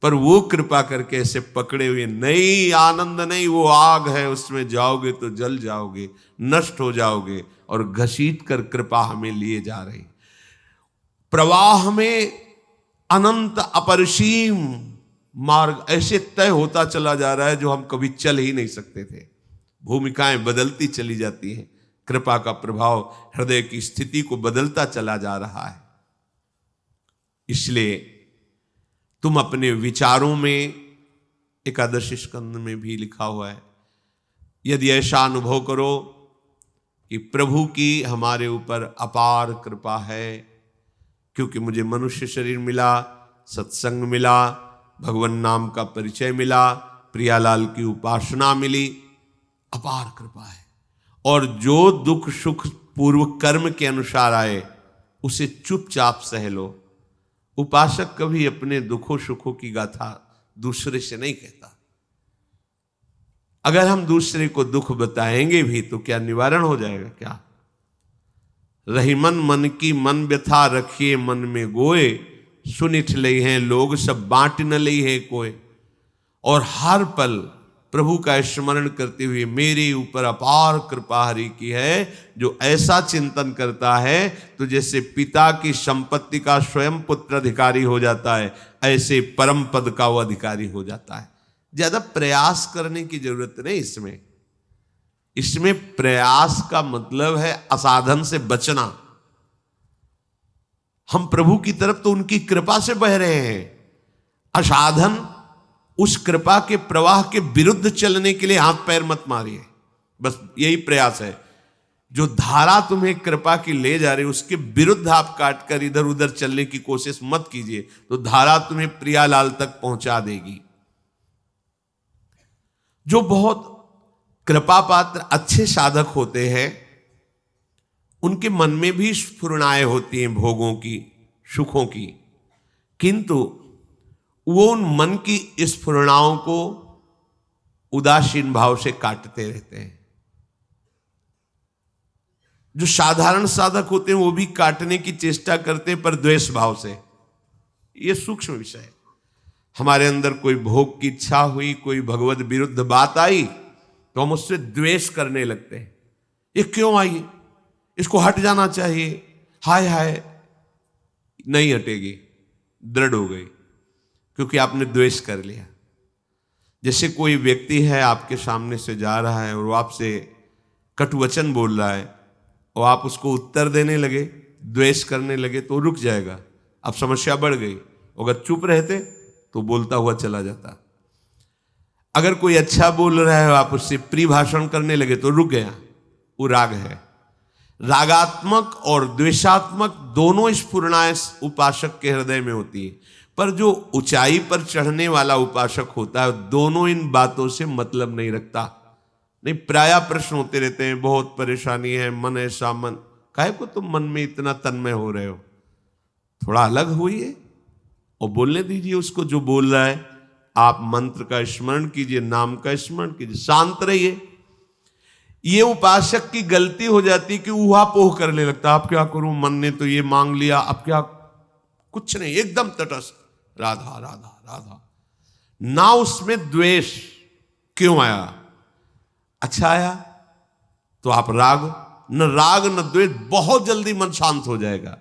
पर वो कृपा करके ऐसे पकड़े हुए, नहीं आनंद नहीं, वो आग है, उसमें जाओगे तो जल जाओगे, नष्ट हो जाओगे, और घसीट कर कृपा हमें लिए जा रही। प्रवाह में अनंत अपरिसीम मार्ग ऐसे तय होता चला जा रहा है जो हम कभी चल ही नहीं सकते थे। भूमिकाएं बदलती चली जाती हैं, कृपा का प्रभाव हृदय की स्थिति को बदलता चला जा रहा है। इसलिए तुम अपने विचारों में, एकादश स्कंद में भी लिखा हुआ है, यदि ऐसा अनुभव करो कि प्रभु की हमारे ऊपर अपार कृपा है, क्योंकि मुझे मनुष्य शरीर मिला, सत्संग मिला, भगवान नाम का परिचय मिला, प्रियालाल की उपासना मिली, अपार कृपा है, और जो दुख सुख पूर्व कर्म के अनुसार आए उसे चुपचाप सह लो। उपासक कभी अपने दुखों सुखों की गाथा दूसरे से नहीं कहता। अगर हम दूसरे को दुख बताएंगे भी तो क्या निवारण हो जाएगा? क्या रही मन मन की मन व्यथा, रखिए मन में गोए, सुनिठ लई हैं लोग सब बांट न लई है कोई। और हर पल प्रभु का स्मरण करते हुए मेरे ऊपर अपार कृपा हरि की है, जो ऐसा चिंतन करता है तो जैसे पिता की संपत्ति का स्वयं पुत्र अधिकारी हो जाता है, ऐसे परम पद का वो अधिकारी हो जाता है। ज्यादा प्रयास करने की जरूरत नहीं इसमें। इसमें प्रयास का मतलब है असाधन से बचना। हम प्रभु की तरफ तो उनकी कृपा से बह रहे हैं, असाधन उस कृपा के प्रवाह के विरुद्ध चलने के लिए हाथ पैर मत मारिए, बस यही प्रयास है। जो धारा तुम्हें कृपा की ले जा रही है उसके विरुद्ध आप काट कर इधर उधर चलने की कोशिश मत कीजिए, तो धारा तुम्हें प्रियालाल तक पहुंचा देगी। जो बहुत कृपा पात्र अच्छे साधक होते हैं उनके मन में भी स्फुरणाएं होती हैं भोगों की, सुखों की, किंतु वो उन मन की स्फुरणाओं को उदासीन भाव से काटते रहते हैं। जो साधारण साधक होते हैं वो भी काटने की चेष्टा करते हैं, पर द्वेष भाव से। ये सूक्ष्म विषय है। हमारे अंदर कोई भोग की इच्छा हुई, कोई भगवत विरुद्ध बात आई तो हम उससे द्वेष करने लगते हैं। ये क्यों आई, इसको हट जाना चाहिए, हाय हाय, नहीं हटेगी, दृढ़ हो गई, क्योंकि आपने द्वेष कर लिया। जैसे कोई व्यक्ति है आपके सामने से जा रहा है और वो आपसे कटुवचन बोल रहा है और आप उसको उत्तर देने लगे, द्वेष करने लगे, तो रुक जाएगा। अब समस्या बढ़ गई। अगर चुप रहते तो बोलता हुआ चला जाता। अगर कोई अच्छा बोल रहा है आप उससे प्रिय भाषण करने लगे तो रुक गया, वो राग है। रागात्मक और द्वेषात्मक दोनों स्फुरणाएं उपासक के हृदय में होती है, पर जो ऊंचाई पर चढ़ने वाला उपासक होता है दोनों इन बातों से मतलब नहीं रखता। नहीं, प्रायः प्रश्न होते रहते हैं, बहुत परेशानी है, मन ऐसा, मन काहे को तुम मन में इतना तन्मय हो रहे हो, थोड़ा अलग होइए और बोलने दीजिए उसको जो बोल रहा है। आप मंत्र का स्मरण कीजिए, नाम का स्मरण कीजिए, शांत रहिए। ये उपासक की गलती हो जाती कि ऊहापोह करने लगता, अब क्या करूं, मन ने तो ये मांग लिया, अब क्या, कुछ नहीं, एकदम तटस्थ, राधा राधा राधा, ना उसमें द्वेष। क्यों आया? अच्छा आया तो आप राग न द्वेष, बहुत जल्दी मन शांत हो जाएगा।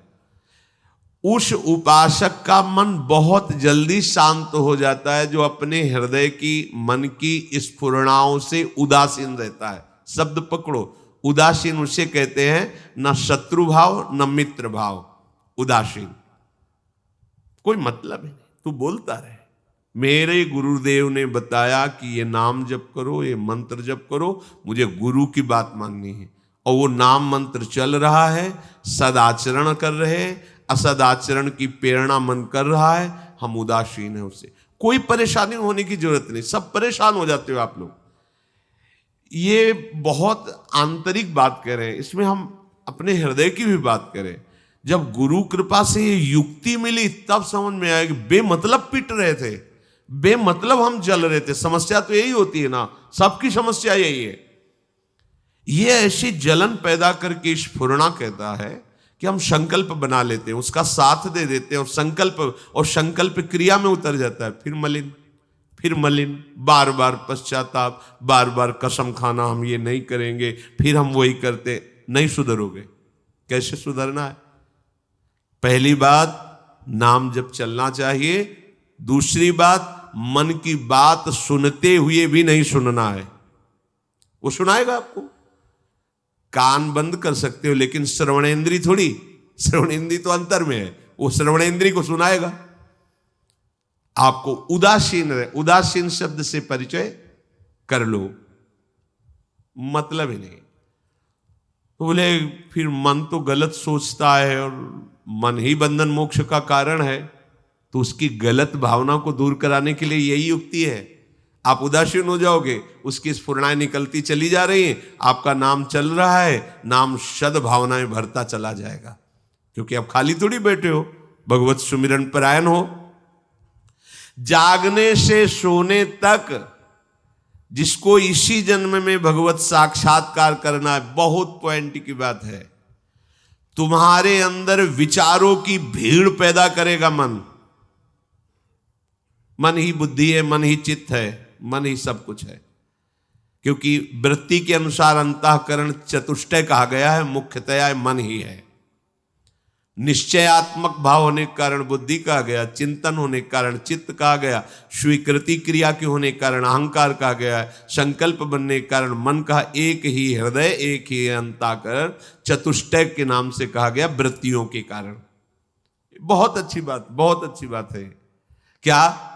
उस उपासक का मन बहुत जल्दी शांत हो जाता है जो अपने हृदय की, मन की स्फुरणाओं से उदासीन रहता है। शब्द पकड़ो, उदासीन उसे कहते हैं, न शत्रु भाव न मित्र भाव, उदासीन। कोई मतलब नहीं, तू बोलता रहे। मेरे गुरुदेव ने बताया कि ये नाम जप करो, ये मंत्र जप करो, मुझे गुरु की बात माननी है, और वो नाम मंत्र चल रहा है, सदाचरण कर रहे हैं, असदाचरण की प्रेरणा मन कर रहा है, हम उदासीन है उससे। कोई परेशानी होने की जरूरत नहीं, सब परेशान हो जाते हो आप लोग। ये बहुत आंतरिक बात कह रहे हैं, इसमें हम अपने हृदय की भी बात करें। जब गुरु कृपा से ये युक्ति मिली तब समझ में आया कि बेमतलब पिट रहे थे, बेमतलब हम जल रहे थे। समस्या तो यही होती है ना, सबकी समस्या यही है। ये ऐसी जलन पैदा करके स्फुरणा कहता है कि हम संकल्प बना लेते हैं, उसका साथ दे देते हैं और संकल्प क्रिया में उतर जाता है। फिर मलिन, बार बार पश्चाताप, बार बार कसम खाना हम ये नहीं करेंगे, फिर हम वही करते। नहीं सुधरोगे। कैसे सुधरना है? पहली बात, नाम जप चलना चाहिए। दूसरी बात, मन की बात सुनते हुए भी नहीं सुनना है। वो सुनाएगा आपको, कान बंद कर सकते हो लेकिन श्रवणेंद्री थोड़ी, श्रवणेंद्री तो अंतर में है, वो श्रवणेंद्री को सुनाएगा। आपको उदासीन शब्द से परिचय कर लो, मतलब ही नहीं। तो बोले फिर मन तो गलत सोचता है और मन ही बंधन मोक्ष का कारण है, तो उसकी गलत भावना को दूर कराने के लिए यही युक्ति है। आप उदासीन हो जाओगे, उसकी स्फुरणाएं निकलती चली जा रही हैं, आपका नाम चल रहा है, नाम सद भावनाएं भरता चला जाएगा, क्योंकि आप खाली थोड़ी बैठे हो, भगवत सुमिरन परायण हो। जागने से सोने तक जिसको इसी जन्म में भगवत साक्षात्कार करना है, बहुत पॉइंट की बात है। तुम्हारे अंदर विचारों की भीड़ पैदा करेगा मन। मन ही बुद्धि है, मन ही चित्त है, मन ही सब कुछ है। क्योंकि वृत्ति के अनुसार अंतःकरण चतुष्टय कहा गया है, मुख्यतया मन ही है। निश्चयात्मक भाव होने के कारण बुद्धि कहा गया, चिंतन होने के कारण चित्त कहा गया, स्वीकृति क्रिया के होने के कारण अहंकार कहा गया, संकल्प बनने के कारण मन कहा। एक ही हृदय, एक ही अंतःकरण, चतुष्टय के नाम से कहा गया वृत्तियों के कारण। बहुत अच्छी बात, बहुत अच्छी बात है। क्या?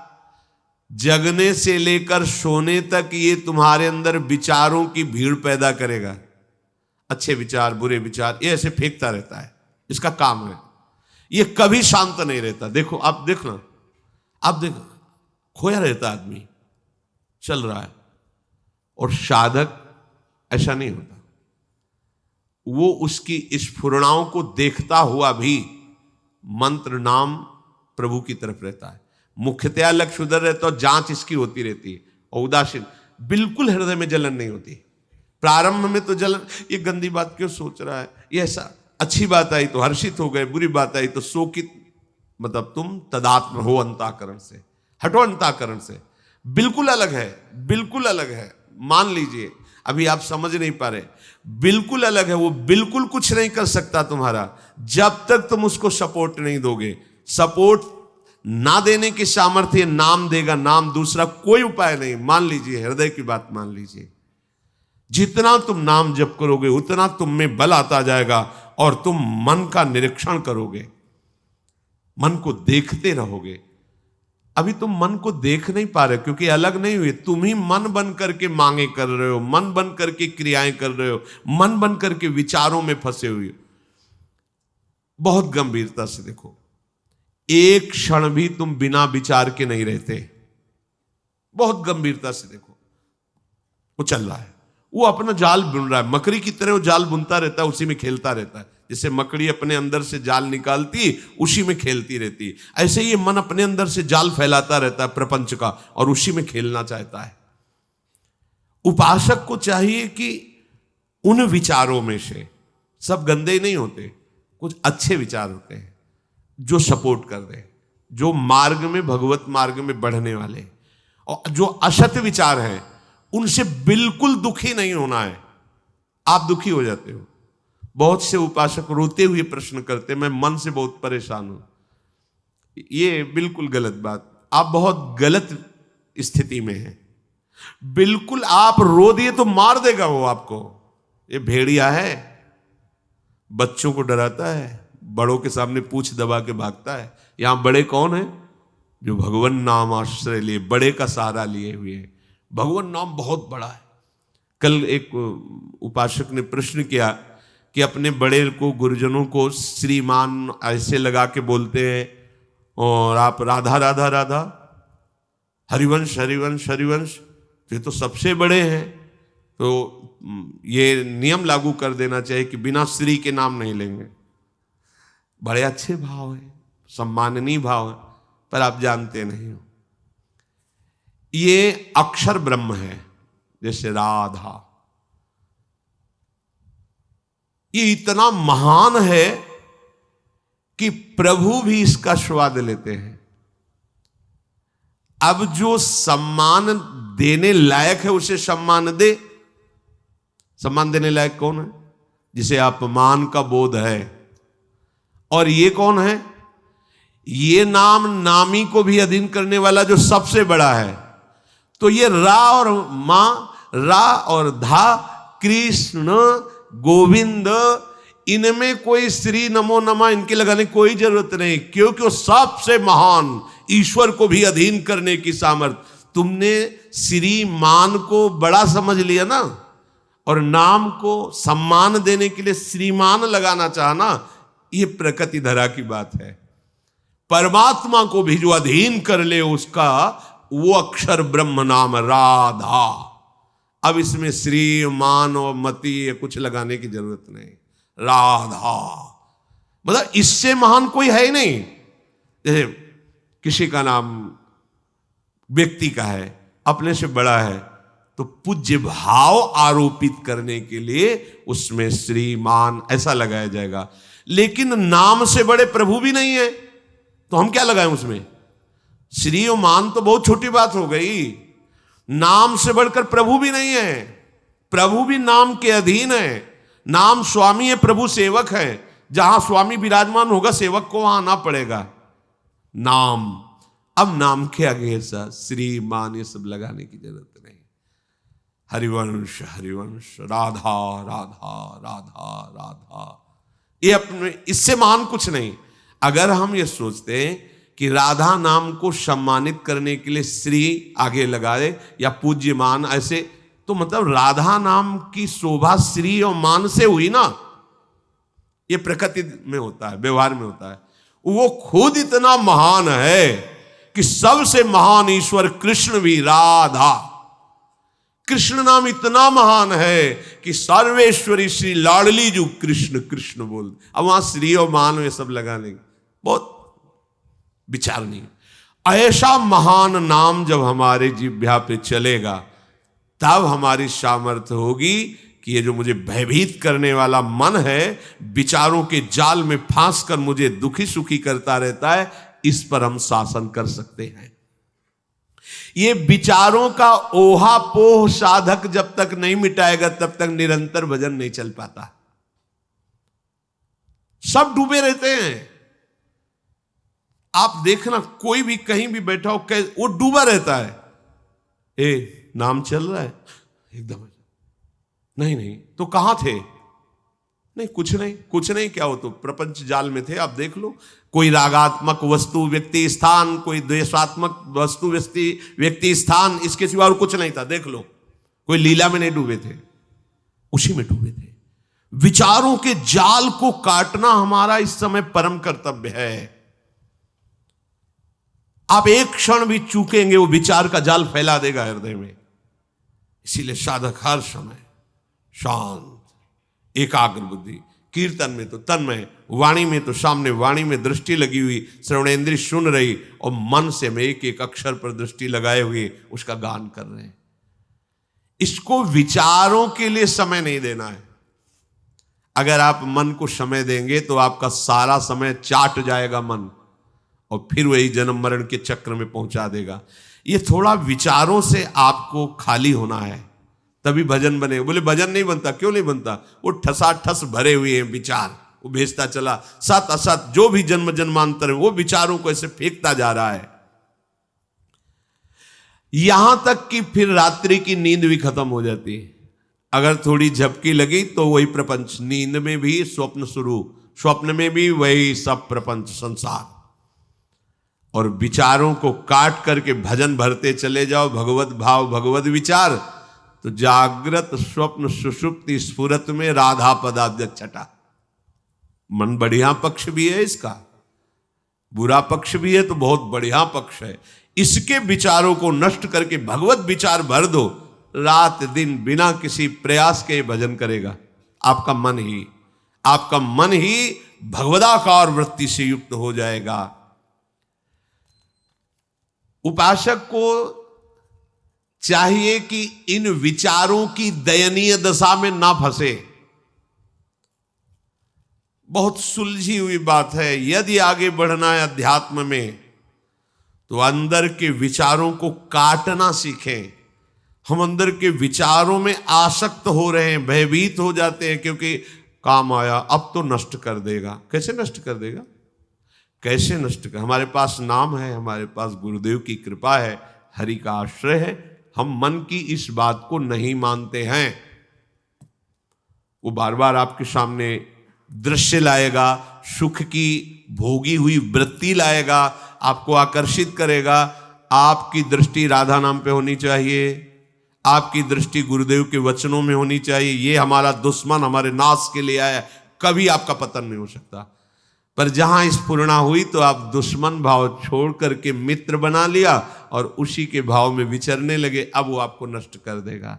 जगने से लेकर सोने तक ये तुम्हारे अंदर विचारों की भीड़ पैदा करेगा। अच्छे विचार, बुरे विचार, ये ऐसे फेंकता रहता है, इसका काम है। ये कभी शांत नहीं रहता। देखो, आप देखना, आप देखो, खोया रहता आदमी, चल रहा है। और साधक ऐसा नहीं होता, वो उसकी स्फुरणाओं को देखता हुआ भी मंत्र नाम प्रभु की तरफ रहता है। मुख्यतया लक्ष्य उधर रहता है, जांच इसकी होती रहती है। और उदासीन, बिल्कुल हृदय में जलन नहीं होती। प्रारंभ में तो जलन, ये गंदी बात क्यों सोच रहा है, ये ऐसा, अच्छी बात आई तो हर्षित हो गए, बुरी बात आई तो शोकित। मतलब तुम तदात्म हो अंतःकरण से, हटो अंतःकरण से। बिल्कुल अलग है, बिल्कुल अलग है। मान लीजिए, अभी आप समझ नहीं पा रहे, बिल्कुल अलग है। वो बिल्कुल कुछ नहीं कर सकता तुम्हारा, जब तक तुम उसको सपोर्ट नहीं दोगे। सपोर्ट ना देने की सामर्थ्य नाम देगा, नाम, दूसरा कोई उपाय नहीं। मान लीजिए, हृदय की बात मान लीजिए, जितना तुम नाम जप करोगे उतना तुम में बल आता जाएगा और तुम मन का निरीक्षण करोगे, मन को देखते रहोगे। अभी तुम मन को देख नहीं पा रहे क्योंकि अलग नहीं हुए। तुम ही मन बन करके मांगे कर रहे हो, मन बन करके क्रियाएं कर रहे हो, मन बन करके विचारों में फंसे हुए। बहुत गंभीरता से देखो, एक क्षण भी तुम बिना विचार के नहीं रहते। बहुत गंभीरता से देखो, वो चल रहा है, वो अपना जाल बुन रहा है, मकड़ी की तरह वो जाल बुनता रहता है, उसी में खेलता रहता है। जैसे मकड़ी अपने अंदर से जाल निकालती, उसी में खेलती रहती है, ऐसे ही मन अपने अंदर से जाल फैलाता रहता है प्रपंच का, और उसी में खेलना चाहता है। उपासक को चाहिए कि उन विचारों में से, सब गंदे नहीं होते, कुछ अच्छे विचार होते हैं जो सपोर्ट कर रहे, जो मार्ग में, भगवत मार्ग में बढ़ने वाले। और जो असत विचार हैं उनसे बिल्कुल दुखी नहीं होना है। आप दुखी हो जाते हो। बहुत से उपासक रोते हुए प्रश्न करते, मैं मन से बहुत परेशान हूं। ये बिल्कुल गलत बात, आप बहुत गलत स्थिति में हैं। बिल्कुल आप रो दिए तो मार देगा वो आपको। ये भेड़िया है, बच्चों को डराता है, बड़ों के सामने पूंछ दबा के भागता है। यहां बड़े कौन है? जो भगवान नाम आश्रय लिए, बड़े का सहारा लिए हुए हैं। भगवान नाम बहुत बड़ा है। कल एक उपासक ने प्रश्न किया कि अपने बड़े को, गुरुजनों को श्रीमान ऐसे लगा के बोलते हैं, और आप राधा राधा राधा, हरिवंश हरिवंश हरिवंश, ये तो सबसे बड़े हैं। तो ये नियम लागू कर देना चाहिए कि बिना श्री के नाम नहीं लेंगे। बड़े अच्छे भाव हैं, सम्माननीय भाव है, पर आप जानते नहीं हो ये अक्षर ब्रह्म है। जैसे राधा, ये इतना महान है कि प्रभु भी इसका स्वाद लेते हैं। अब जो सम्मान देने लायक है उसे सम्मान दे। सम्मान देने लायक कौन है? जिसे अपमान का बोध है। और ये कौन है? ये नाम नामी को भी अधीन करने वाला जो सबसे बड़ा है। तो ये रा और मां, रा और धा, कृष्ण, गोविंद, इनमें कोई श्री नमो नमः इनके लगाने की कोई जरूरत नहीं, क्योंकि वो सबसे महान, ईश्वर को भी अधीन करने की सामर्थ्य। तुमने श्रीमान को बड़ा समझ लिया ना, और नाम को सम्मान देने के लिए श्रीमान लगाना चाहा ना, ये प्रकृति धरा की बात है। परमात्मा को भी जो अधीन कर ले उसका, वो अक्षर ब्रह्म नाम राधा। अब इसमें श्री मान और मति या कुछ लगाने की जरूरत नहीं। राधा मतलब इससे महान कोई है ही नहीं। जैसे किसी का नाम व्यक्ति का है, अपने से बड़ा है, तो पूज्य भाव आरोपित करने के लिए उसमें श्रीमान ऐसा लगाया जाएगा। लेकिन नाम से बड़े प्रभु भी नहीं है, तो हम क्या लगाएं उसमें? श्री और मान तो बहुत छोटी बात हो गई। नाम से बढ़कर प्रभु भी नहीं है, प्रभु भी नाम के अधीन है। नाम स्वामी है, प्रभु सेवक है। जहां स्वामी विराजमान होगा सेवक को वहां आना पड़ेगा। नाम, अब नाम के आगे ऐसा श्रीमान ये सब लगाने की जरूरत नहीं। हरिवंश हरिवंश, राधा राधा राधा राधा, ये अपने इससे महान कुछ नहीं। अगर हम ये सोचते हैं कि राधा नाम को सम्मानित करने के लिए श्री आगे लगाए या पूज्य मान ऐसे, तो मतलब राधा नाम की शोभा श्री और मान से हुई ना। ये प्रकृति में होता है, व्यवहार में होता है। वो खुद इतना महान है कि सबसे महान ईश्वर कृष्ण भी राधा, कृष्ण नाम इतना महान है कि सर्वेश्वरी श्री लाडली जो कृष्ण कृष्ण बोल। अब वहां श्री और मान में सब लगाने बहुत विचार नहीं। ऐसा महान नाम जब हमारे जिह्वा पे चलेगा तब हमारी सामर्थ्य होगी कि ये जो मुझे भयभीत करने वाला मन है, विचारों के जाल में फांस कर मुझे दुखी सुखी करता रहता है, इस पर हम शासन कर सकते हैं। ये विचारों का ओहापोह साधक जब तक नहीं मिटाएगा तब तक निरंतर भजन नहीं चल पाता। सब डूबे रहते हैं। आप देखना, कोई भी कहीं भी बैठा हो, वो डूबा रहता है। नाम चल रहा है एकदम, नहीं नहीं तो कहां थे? नहीं कुछ नहीं, कुछ नहीं, क्या हो तो प्रपंच जाल में थे। आप देख लो, कोई रागात्मक वस्तु व्यक्ति स्थान, कोई द्वेषात्मक वस्तु व्यक्ति स्थान, इसके सिवा और कुछ नहीं था। देख लो, कोई लीला में नहीं डूबे थे, उसी में डूबे थे। विचारों के जाल को काटना हमारा इस समय परम कर्तव्य है। आप एक क्षण भी चूकेंगे वो विचार का जाल फैला देगा हृदय में। इसीलिए साधक हर समय शांत, एकाग्र बुद्धि, कीर्तन में तो तन्मय, वाणी में तो सामने वाणी में दृष्टि लगी हुई, श्रवणेंद्रिय सुन रही, और मन से में एक एक अक्षर पर दृष्टि लगाए हुए उसका गान कर रहे हैं। इसको विचारों के लिए समय नहीं देना है। अगर आप मन को समय देंगे तो आपका सारा समय चाट जाएगा मन, और फिर वही जन्म मरण के चक्र में पहुंचा देगा। ये थोड़ा विचारों से आपको खाली होना है, तभी भजन बने। बोले भजन नहीं बनता, क्यों नहीं बनता? वो ठसाठस भरे हुए हैं विचार, वो भेजता चला सत असत, जो भी जन्म जन्मांतर है वो विचारों को ऐसे फेंकता जा रहा है, यहां तक कि फिर रात्रि की नींद भी खत्म हो जाती है। अगर थोड़ी झपकी लगी तो वही प्रपंच, नींद में भी स्वप्न शुरू, स्वप्न में भी वही सब प्रपंच संसार। और विचारों को काट करके भजन भरते चले जाओ, भगवत भाव भगवत विचार, तो जागृत स्वप्न सुषुप्ति स्फुरत में राधा पदाब्ज छटा। मन बढ़िया पक्ष भी है इसका, बुरा पक्ष भी है तो बहुत बढ़िया पक्ष है। इसके विचारों को नष्ट करके भगवत विचार भर दो, रात दिन बिना किसी प्रयास के भजन करेगा आपका मन ही भगवदाकार वृत्ति से युक्त हो जाएगा। उपासक को चाहिए कि इन विचारों की दयनीय दशा में ना फंसे। बहुत सुलझी हुई बात है। यदि आगे बढ़ना है अध्यात्म में तो अंदर के विचारों को काटना सीखें। हम अंदर के विचारों में आसक्त हो रहे हैं, भयभीत हो जाते हैं, क्योंकि काम आया अब तो नष्ट कर देगा। कैसे नष्ट कर देगा? कैसे नष्ट कर? हमारे पास नाम है, हमारे पास गुरुदेव की कृपा है, हरि का आश्रय है। हम मन की इस बात को नहीं मानते हैं। वो बार बार आपके सामने दृश्य लाएगा, सुख की भोगी हुई वृत्ति लाएगा, आपको आकर्षित करेगा। आपकी दृष्टि राधा नाम पे होनी चाहिए, आपकी दृष्टि गुरुदेव के वचनों में होनी चाहिए। ये हमारा दुश्मन हमारे नाश के लिए आया, कभी आपका पतन नहीं हो सकता। पर जहां स्फुरणा हुई तो आप दुश्मन भाव छोड़ करके मित्र बना लिया और उसी के भाव में विचरने लगे। अब वो आपको नष्ट कर देगा।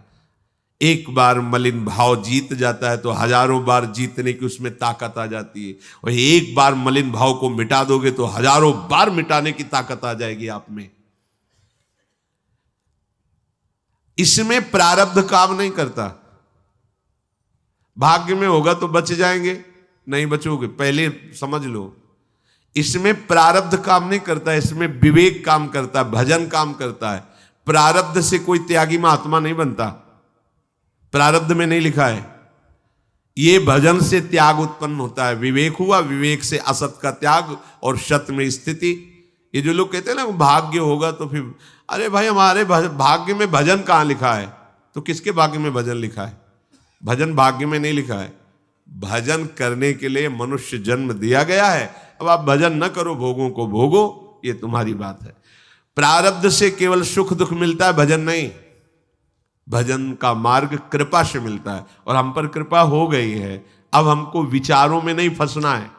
एक बार मलिन भाव जीत जाता है तो हजारों बार जीतने की उसमें ताकत आ जाती है, और एक बार मलिन भाव को मिटा दोगे तो हजारों बार मिटाने की ताकत आ जाएगी आप में। इसमें प्रारब्ध काम नहीं करता। भाग्य में होगा तो बच जाएंगे, नहीं बचोगे, पहले समझ लो। इसमें प्रारब्ध काम नहीं करता, इसमें विवेक काम करता है, भजन काम करता है। प्रारब्ध से कोई त्यागी महात्मा नहीं बनता, प्रारब्ध में नहीं लिखा है। ये भजन से त्याग उत्पन्न होता है। विवेक हुआ, विवेक से असत का त्याग और सत में स्थिति। ये जो लोग कहते हैं ना भाग्य होगा तो फिर, अरे भाई हमारे भाग्य में भजन कहाँ लिखा है? तो किसके भाग्य में भजन लिखा है? भजन भाग्य में नहीं लिखा है। भजन करने के लिए मनुष्य जन्म दिया गया है। अब आप भजन न करो, भोगों को भोगो, ये तुम्हारी बात है। प्रारब्ध से केवल सुख दुख मिलता है, भजन नहीं। भजन का मार्ग कृपा से मिलता है, और हम पर कृपा हो गई है। अब हमको विचारों में नहीं फंसना है,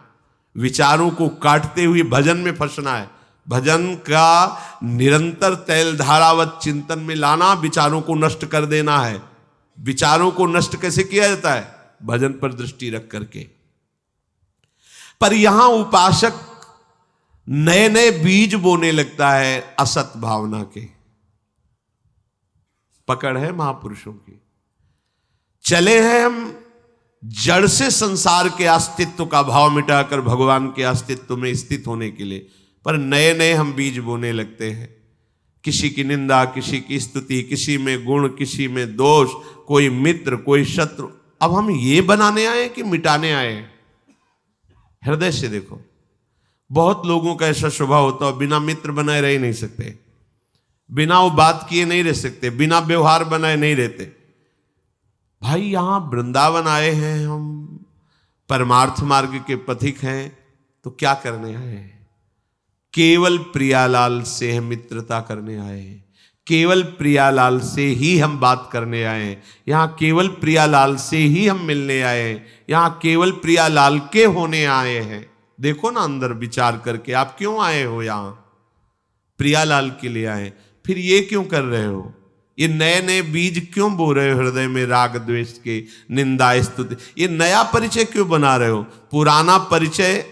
विचारों को काटते हुए भजन में फंसना है। भजन का निरंतर तैल धारावत चिंतन में लाना, विचारों को नष्ट कर देना है। विचारों को नष्ट कैसे किया जाता है? भजन पर दृष्टि रख करके। पर यहां उपासक नए नए बीज बोने लगता है असत भावना के। पकड़ है महापुरुषों की। चले हैं हम जड़ से संसार के अस्तित्व का भाव मिटाकर भगवान के अस्तित्व में स्थित होने के लिए, पर नए नए हम बीज बोने लगते हैं। किसी की निंदा, किसी की स्तुति, किसी में गुण, किसी में दोष, कोई मित्र, कोई शत्रु। अब हम ये बनाने आए कि मिटाने आए? हृदय से देखो। बहुत लोगों का ऐसा स्वभाव होता है, बिना मित्र बनाए रह नहीं सकते, बिना वो बात किए नहीं रह सकते, बिना व्यवहार बनाए नहीं रहते। भाई यहां वृंदावन आए हैं हम, परमार्थ मार्ग के पथिक हैं, तो क्या करने आए हैं? केवल प्रियालाल से हम मित्रता करने आए हैं। केवल प्रियालाल से ही हम बात करने आए हैं। यहाँ केवल प्रियालाल से ही हम मिलने आए हैं। यहाँ केवल प्रियालाल के होने आए हैं। देखो ना अंदर विचार करके, आप क्यों आए हो यहाँ? प्रियालाल के लिए आए। फिर ये क्यों कर रहे हो? ये नए नए बीज क्यों बो रहे हो हृदय में? राग द्वेष के, निंदा स्तुति, ये नया परिचय क्यों बना रहे हो? पुराना परिचय,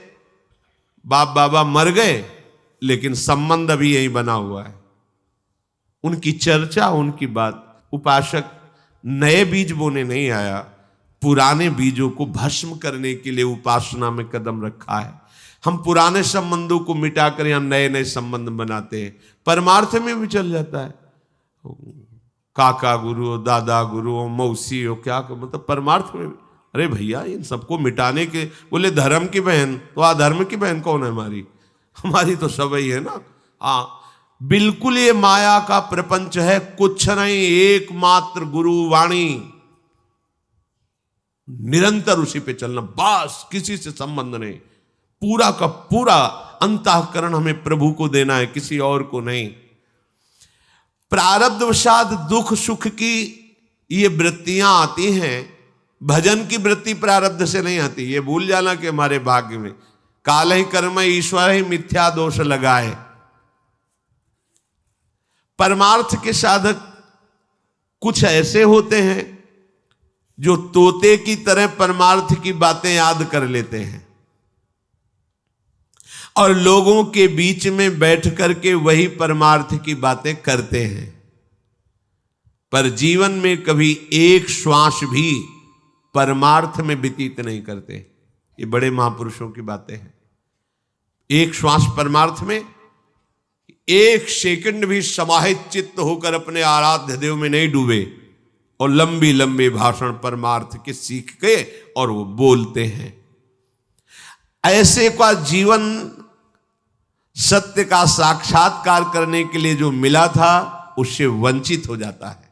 बाप बाबा मर गए लेकिन संबंध अभी यही बना हुआ है। उनकी चर्चा, उनकी बात। उपासक नए बीज बोने नहीं आया, पुराने बीजों को भस्म करने के लिए उपासना में कदम रखा है। हम पुराने संबंधों को मिटाकर यहां नए नए संबंध बनाते हैं। परमार्थ में भी चल जाता है, काका गुरु हो, दादा गुरु हो, मौसी हो, क्या मतलब परमार्थ में। अरे भैया इन सबको मिटाने के, बोले धर्म की बहन, तो अधर्म की बहन कौन है हमारी? हमारी तो सब ही है ना। हाँ बिल्कुल, ये माया का प्रपंच है, कुछ नहीं, एकमात्र गुरु वाणी। निरंतर उसी पे चलना, बस किसी से संबंध नहीं। पूरा का पूरा अंतःकरण हमें प्रभु को देना है, किसी और को नहीं। प्रारब्धवशात दुख सुख की ये वृत्तियां आती हैं, भजन की वृत्ति प्रारब्ध से नहीं आती। ये भूल जाना कि हमारे भाग्य में काल ही कर्म ईश्वर ही मिथ्या दोष लगाए। परमार्थ के साधक कुछ ऐसे होते हैं जो तोते की तरह परमार्थ की बातें याद कर लेते हैं। और लोगों के बीच में बैठ करके वही परमार्थ की बातें करते हैं, पर जीवन में कभी एक श्वास भी परमार्थ में व्यतीत नहीं करते। ये बड़े महापुरुषों की बातें हैं। एक श्वास परमार्थ में, एक सेकंड भी समाहित चित्त होकर अपने आराध्य देव में नहीं डूबे, और लंबी लंबी भाषण परमार्थ के सीख के और वो बोलते हैं। ऐसे का जीवन सत्य का साक्षात्कार करने के लिए जो मिला था उससे वंचित हो जाता है।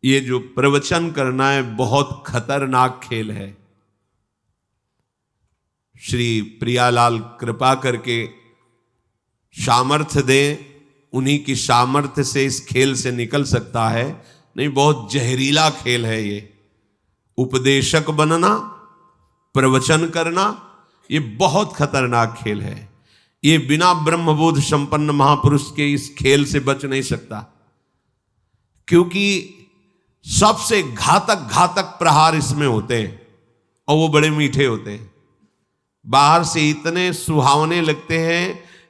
ये जो प्रवचन करना है बहुत खतरनाक खेल है। श्री प्रियालाल कृपा करके सामर्थ्य दें, उन्हीं की सामर्थ्य से इस खेल से निकल सकता है, नहीं बहुत जहरीला खेल है ये। उपदेशक बनना, प्रवचन करना, ये बहुत खतरनाक खेल है। ये बिना ब्रह्मबोध संपन्न महापुरुष के इस खेल से बच नहीं सकता, क्योंकि सबसे घातक घातक प्रहार इसमें होते हैं और वो बड़े मीठे होते हैं। बाहर से इतने सुहावने लगते हैं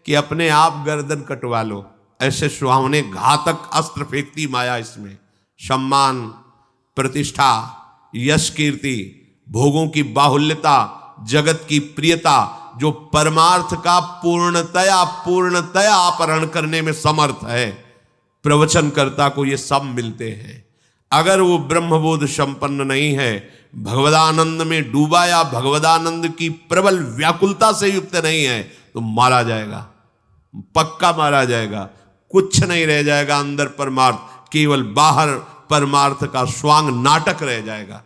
कि अपने आप गर्दन कटवा लो, ऐसे सुहावने घातक अस्त्र फेंकती माया इसमें। सम्मान, प्रतिष्ठा, यश, कीर्ति, भोगों की बाहुल्यता, जगत की प्रियता, जो परमार्थ का पूर्णतया अपहरण करने में समर्थ है, प्रवचनकर्ता को ये सब मिलते हैं। अगर वो ब्रह्मबोध संपन्न नहीं है, भगवदानंद में डूबा या भगवदानंद की प्रबल व्याकुलता से युक्त नहीं है, तो मारा जाएगा, पक्का मारा जाएगा। कुछ नहीं रह जाएगा अंदर परमार्थ, केवल बाहर परमार्थ का स्वांग नाटक रह जाएगा।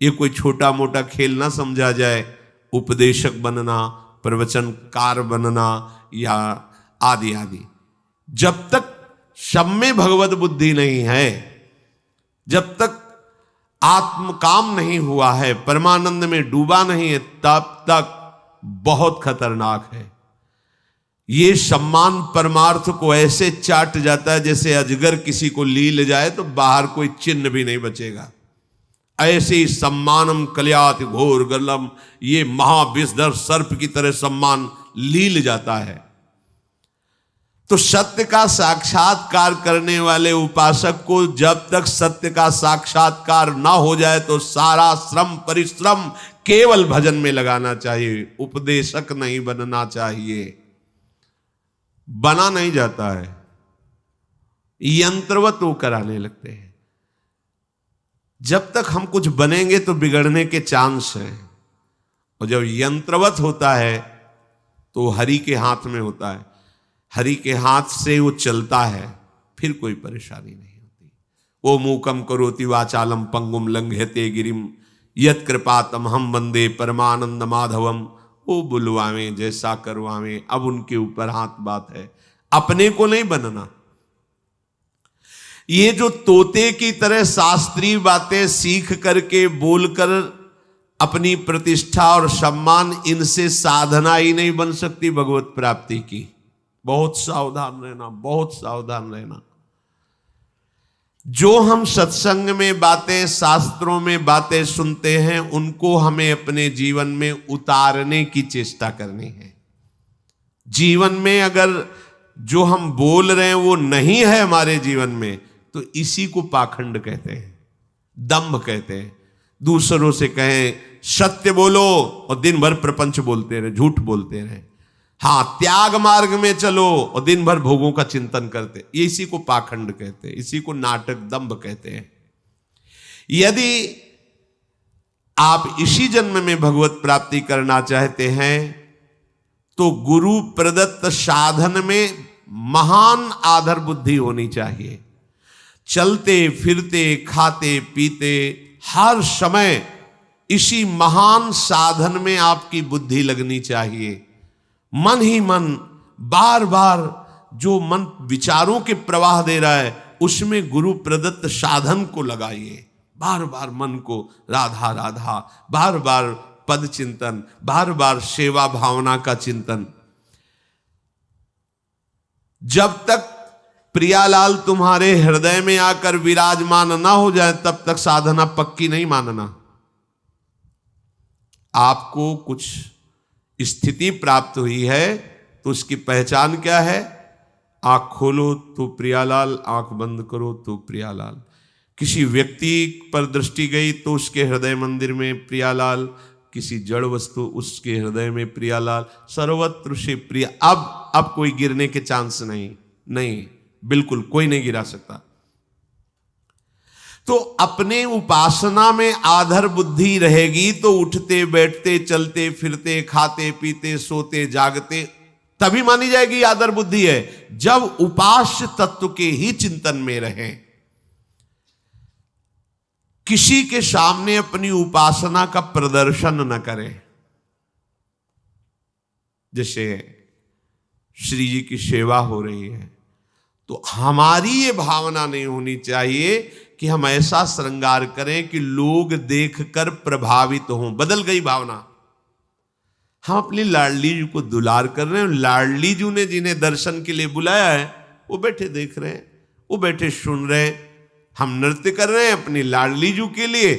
ये कोई छोटा मोटा खेल ना समझा जाए। उपदेशक बनना, प्रवचनकार बनना या आदि आदि, जब तक सब में भगवत बुद्धि नहीं है, जब तक आत्म काम नहीं हुआ है, परमानंद में डूबा नहीं है, तब तक बहुत खतरनाक है। ये सम्मान परमार्थ को ऐसे चाट जाता है जैसे अजगर किसी को लील जाए तो बाहर कोई चिन्ह भी नहीं बचेगा। ऐसे ही सम्मानम कल्याति घोर गलम, ये महाविषधर सर्प की तरह सम्मान लील जाता है। तो सत्य का साक्षात्कार करने वाले उपासक को जब तक सत्य का साक्षात्कार ना हो जाए तो सारा श्रम परिश्रम केवल भजन में लगाना चाहिए। उपदेशक नहीं बनना चाहिए, बना नहीं जाता है, यंत्रवत वो कराने लगते हैं। जब तक हम कुछ बनेंगे तो बिगड़ने के चांस हैं, और जब यंत्रवत होता है तो हरि के हाथ में होता है, हरि के हाथ से वो चलता है, फिर कोई परेशानी नहीं होती। वो मूकम करोति वाचालम पंगुम लंघयते गिरिम यत् कृपातम हम वंदे परमानंद माधवम। वो बुलवावें जैसा करवावें, अब उनके ऊपर हाथ बात है, अपने को नहीं बनना। ये जो तोते की तरह शास्त्रीय बातें सीख करके बोलकर अपनी प्रतिष्ठा और सम्मान, इनसे साधना ही नहीं बन सकती भगवत प्राप्ति की। बहुत सावधान रहना, बहुत सावधान रहना। जो हम सत्संग में बातें, शास्त्रों में बातें सुनते हैं, उनको हमें अपने जीवन में उतारने की चेष्टा करनी है। जीवन में अगर जो हम बोल रहे हैं वो नहीं है हमारे जीवन में, तो इसी को पाखंड कहते हैं, दंभ कहते हैं। दूसरों से कहें सत्य बोलो और दिन भर प्रपंच बोलते रहे, झूठ बोलते रहे। हाँ, त्याग मार्ग में चलो और दिन भर भोगों का चिंतन करते, ये इसी को पाखंड कहते हैं, इसी को नाटक दंभ कहते हैं। यदि आप इसी जन्म में भगवत प्राप्ति करना चाहते हैं तो गुरु प्रदत्त साधन में महान आदर बुद्धि होनी चाहिए। चलते फिरते खाते पीते हर समय इसी महान साधन में आपकी बुद्धि लगनी चाहिए। मन ही मन बार बार जो मन विचारों के प्रवाह दे रहा है, उसमें गुरु प्रदत्त साधन को लगाइए। बार बार मन को राधा राधा, बार बार पद चिंतन, बार बार सेवा भावना का चिंतन। जब तक प्रियालाल तुम्हारे हृदय में आकर विराजमान ना हो जाए तब तक साधना पक्की नहीं मानना। आपको कुछ स्थिति प्राप्त हुई है तो उसकी पहचान क्या है? आंख खोलो तो प्रियालाल, आंख बंद करो तो प्रियालाल। किसी व्यक्ति पर दृष्टि गई तो उसके हृदय मंदिर में प्रियालाल, किसी जड़ वस्तु उसके हृदय में प्रियालाल, सर्वत्र से प्रिया। अब कोई गिरने के चांस नहीं, बिल्कुल कोई नहीं गिरा सकता। तो अपने उपासना में आधर बुद्धि रहेगी तो उठते बैठते चलते फिरते खाते पीते सोते जागते तभी मानी जाएगी आदर बुद्धि है, जब उपास्य तत्व के ही चिंतन में रहे। किसी के सामने अपनी उपासना का प्रदर्शन न करें। जैसे श्री जी की सेवा हो रही है तो हमारी ये भावना नहीं होनी चाहिए कि हम ऐसा श्रृंगार करें कि लोग देखकर प्रभावित हों। बदल गई भावना। हम अपनी लाडली जी को दुलार कर रहे हैं, लाडली जी ने जिन्हें दर्शन के लिए बुलाया है वो बैठे देख रहे हैं, वो बैठे सुन रहे हैं। हम नृत्य कर रहे हैं अपनी लाडली जी के लिए,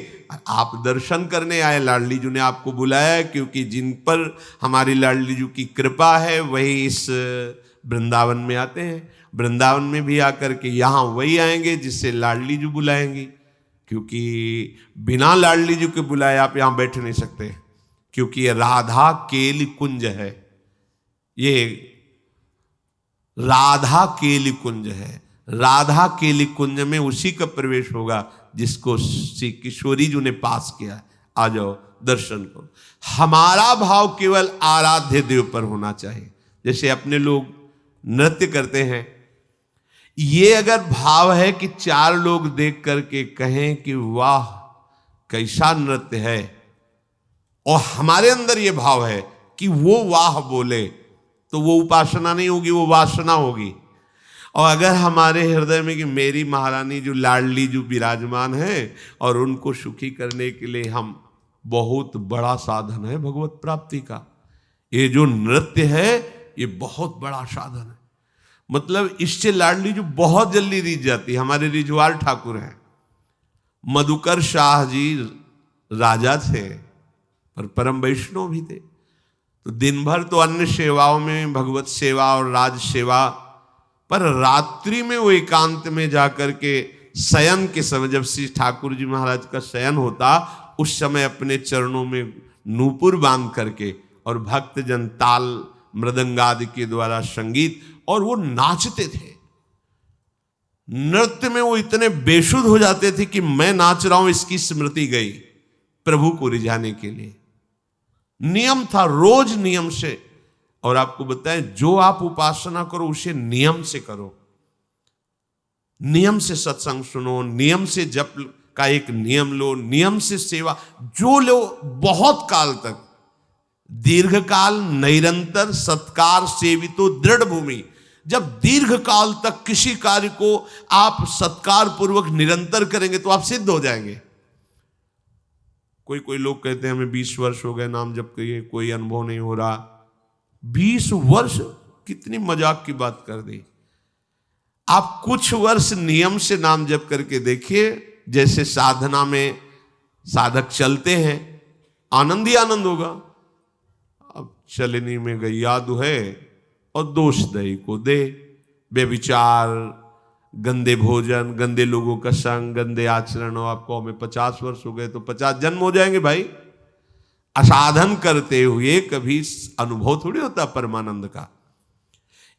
आप दर्शन करने आए। लाडली जी ने आपको बुलाया है क्योंकि जिन पर हमारी लाडली जी की कृपा है वही इस वृंदावन में आते हैं। वृंदावन में भी आकर के यहाँ वही आएंगे जिससे लाडली जी बुलाएंगी, क्योंकि बिना लाडली जी के बुलाए आप यहाँ बैठ नहीं सकते, क्योंकि ये राधा केली कुंज है। ये राधा केली कुंज है। राधा केली कुंज में उसी का प्रवेश होगा जिसको श्री किशोरी जी ने पास किया है। आ जाओ दर्शन करो। हमारा भाव केवल आराध्य देव पर होना चाहिए। जैसे अपने लोग नृत्य करते हैं, ये अगर भाव है कि चार लोग देख करके कहें कि वाह कैसा नृत्य है, और हमारे अंदर ये भाव है कि वो वाह बोले, तो वो उपासना नहीं होगी, वो वासना होगी। और अगर हमारे हृदय में कि मेरी महारानी जो लाडली जो विराजमान है और उनको सुखी करने के लिए हम, बहुत बड़ा साधन है भगवत प्राप्ति का। ये जो नृत्य है ये बहुत बड़ा साधन है। मतलब इससे लाडली जो बहुत जल्दी रीझ जाती है। हमारे रिजवाल ठाकुर हैं, मधुकर शाह जी राजा थे पर परम वैष्णव भी थे। तो दिन भर तो अन्य सेवाओं में भगवत सेवा और राज सेवा, पर रात्रि में वो एकांत में जाकर के शयन के समय, जब श्री ठाकुर जी महाराज का शयन होता, उस समय अपने चरणों में नूपुर बांध करके और भक्तजन ताल मृदंगादि के द्वारा संगीत, और वो नाचते थे। नृत्य में वो इतने बेसुध हो जाते थे कि मैं नाच रहा हूं इसकी स्मृति गई, प्रभु को रिझाने के लिए। नियम था, रोज नियम से। और आपको बताएं, जो आप उपासना करो उसे नियम से करो। नियम से सत्संग सुनो, नियम से जप का एक नियम लो, नियम से सेवा जो लो, बहुत काल तक, दीर्घ काल निरंतर सत्कार सेवितो दृढ़ भूमि। जब दीर्घ काल तक किसी कार्य को आप सत्कार पूर्वक निरंतर करेंगे तो आप सिद्ध हो जाएंगे। कोई लोग कहते हैं हमें 20 वर्ष हो गए नाम जप किए, कोई अनुभव नहीं हो रहा। 20 वर्ष कितनी मजाक की बात कर दी। आप कुछ वर्ष नियम से नाम जप करके देखिए, जैसे साधना में साधक चलते हैं, आनंद ही आनंद होगा। अब चलनी में गैया दुहे और दोष दही को दे, बेविचार, गंदे भोजन, गंदे लोगों का संग, गंदे आचरण, और आपको हमें 50 वर्ष हो गए तो 50 जन्म हो जाएंगे भाई। असाधन करते हुए कभी अनुभव थोड़ी होता परमानंद का।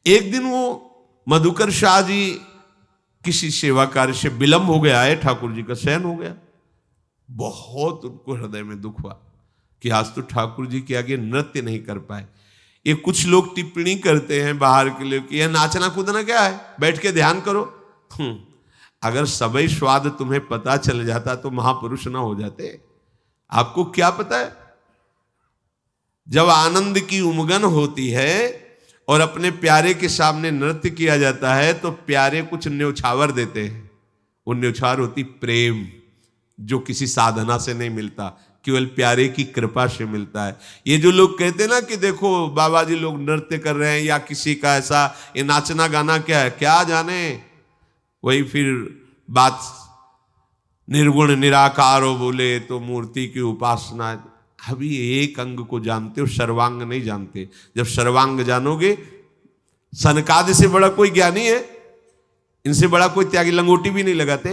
एक दिन वो मधुकर शाह जी किसी सेवा कार्य से विलंब हो गया है, ठाकुर जी का शयन हो गया। बहुत उनको हृदय में दुख हुआ कि आज तो ठाकुर जी के आगे नृत्य नहीं कर पाए। ये कुछ लोग टिप्पणी करते हैं बाहर के लिए कि यह नाचना कूदना क्या है, बैठ के ध्यान करो। अगर सबई स्वाद तुम्हें पता चल जाता तो महापुरुष ना हो जाते। आपको क्या पता है, जब आनंद की उमगन होती है और अपने प्यारे के सामने नृत्य किया जाता है तो प्यारे कुछ न्यौछावर देते हैं। वो न्यौछावर होती प्रेम, जो किसी साधना से नहीं मिलता, केवल प्यारे की कृपा से मिलता है। ये जो लोग कहते हैं ना कि देखो बाबा जी लोग नृत्य कर रहे हैं या किसी का ऐसा, ये नाचना गाना क्या है, क्या जाने। वही फिर बात निर्गुण निराकार हो बोले तो मूर्ति की उपासना। अभी एक अंग को जानते हो, सर्वांग नहीं जानते। जब सर्वांग जानोगे, सनकादि से बड़ा कोई ज्ञानी है, इनसे बड़ा कोई त्यागी, लंगोटी भी नहीं लगाते।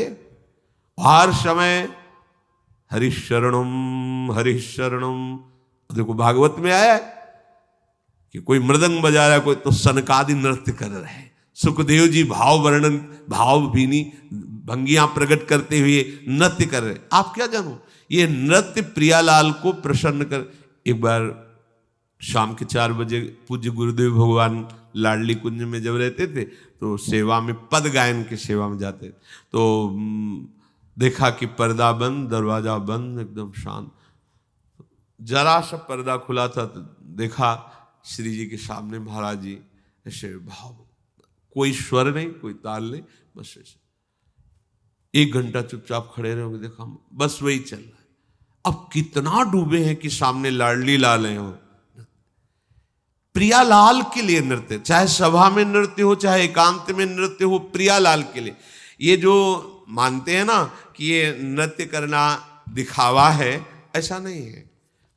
हर समय हरिशरणम हरिशरणम। देखो भागवत में आया है कि कोई मृदंग बजा रहा है, कोई तो सनकादि नृत्य कर रहे हैं। सुखदेव जी भाव वर्णन, भाव भीनी भंगियां प्रकट करते हुए नृत्य कर रहे। आप क्या जानो, ये नृत्य प्रियालाल को प्रसन्न कर। एक बार शाम के 4 बजे पूज्य गुरुदेव भगवान लाडली कुंज में जब रहते थे, तो सेवा में पद गायन की सेवा में जाते, तो देखा कि पर्दा बंद, दरवाजा बंद, एकदम शांत। जरा सा पर्दा खुला था तो देखा श्री जी के सामने महाराज जी ऐसे भाव, कोई स्वर नहीं, कोई ताल नहीं, बस ऐसे 1 घंटा चुपचाप खड़े रहोगे। देखा बस वही चल रहा है। अब कितना डूबे हैं कि सामने लाडली लाल हैं, प्रियालाल के लिए नृत्य, चाहे सभा में नृत्य हो, चाहे एकांत में नृत्य हो, प्रियालाल के लिए। ये जो मानते हैं ना कि ये नृत्य करना दिखावा है, ऐसा नहीं है।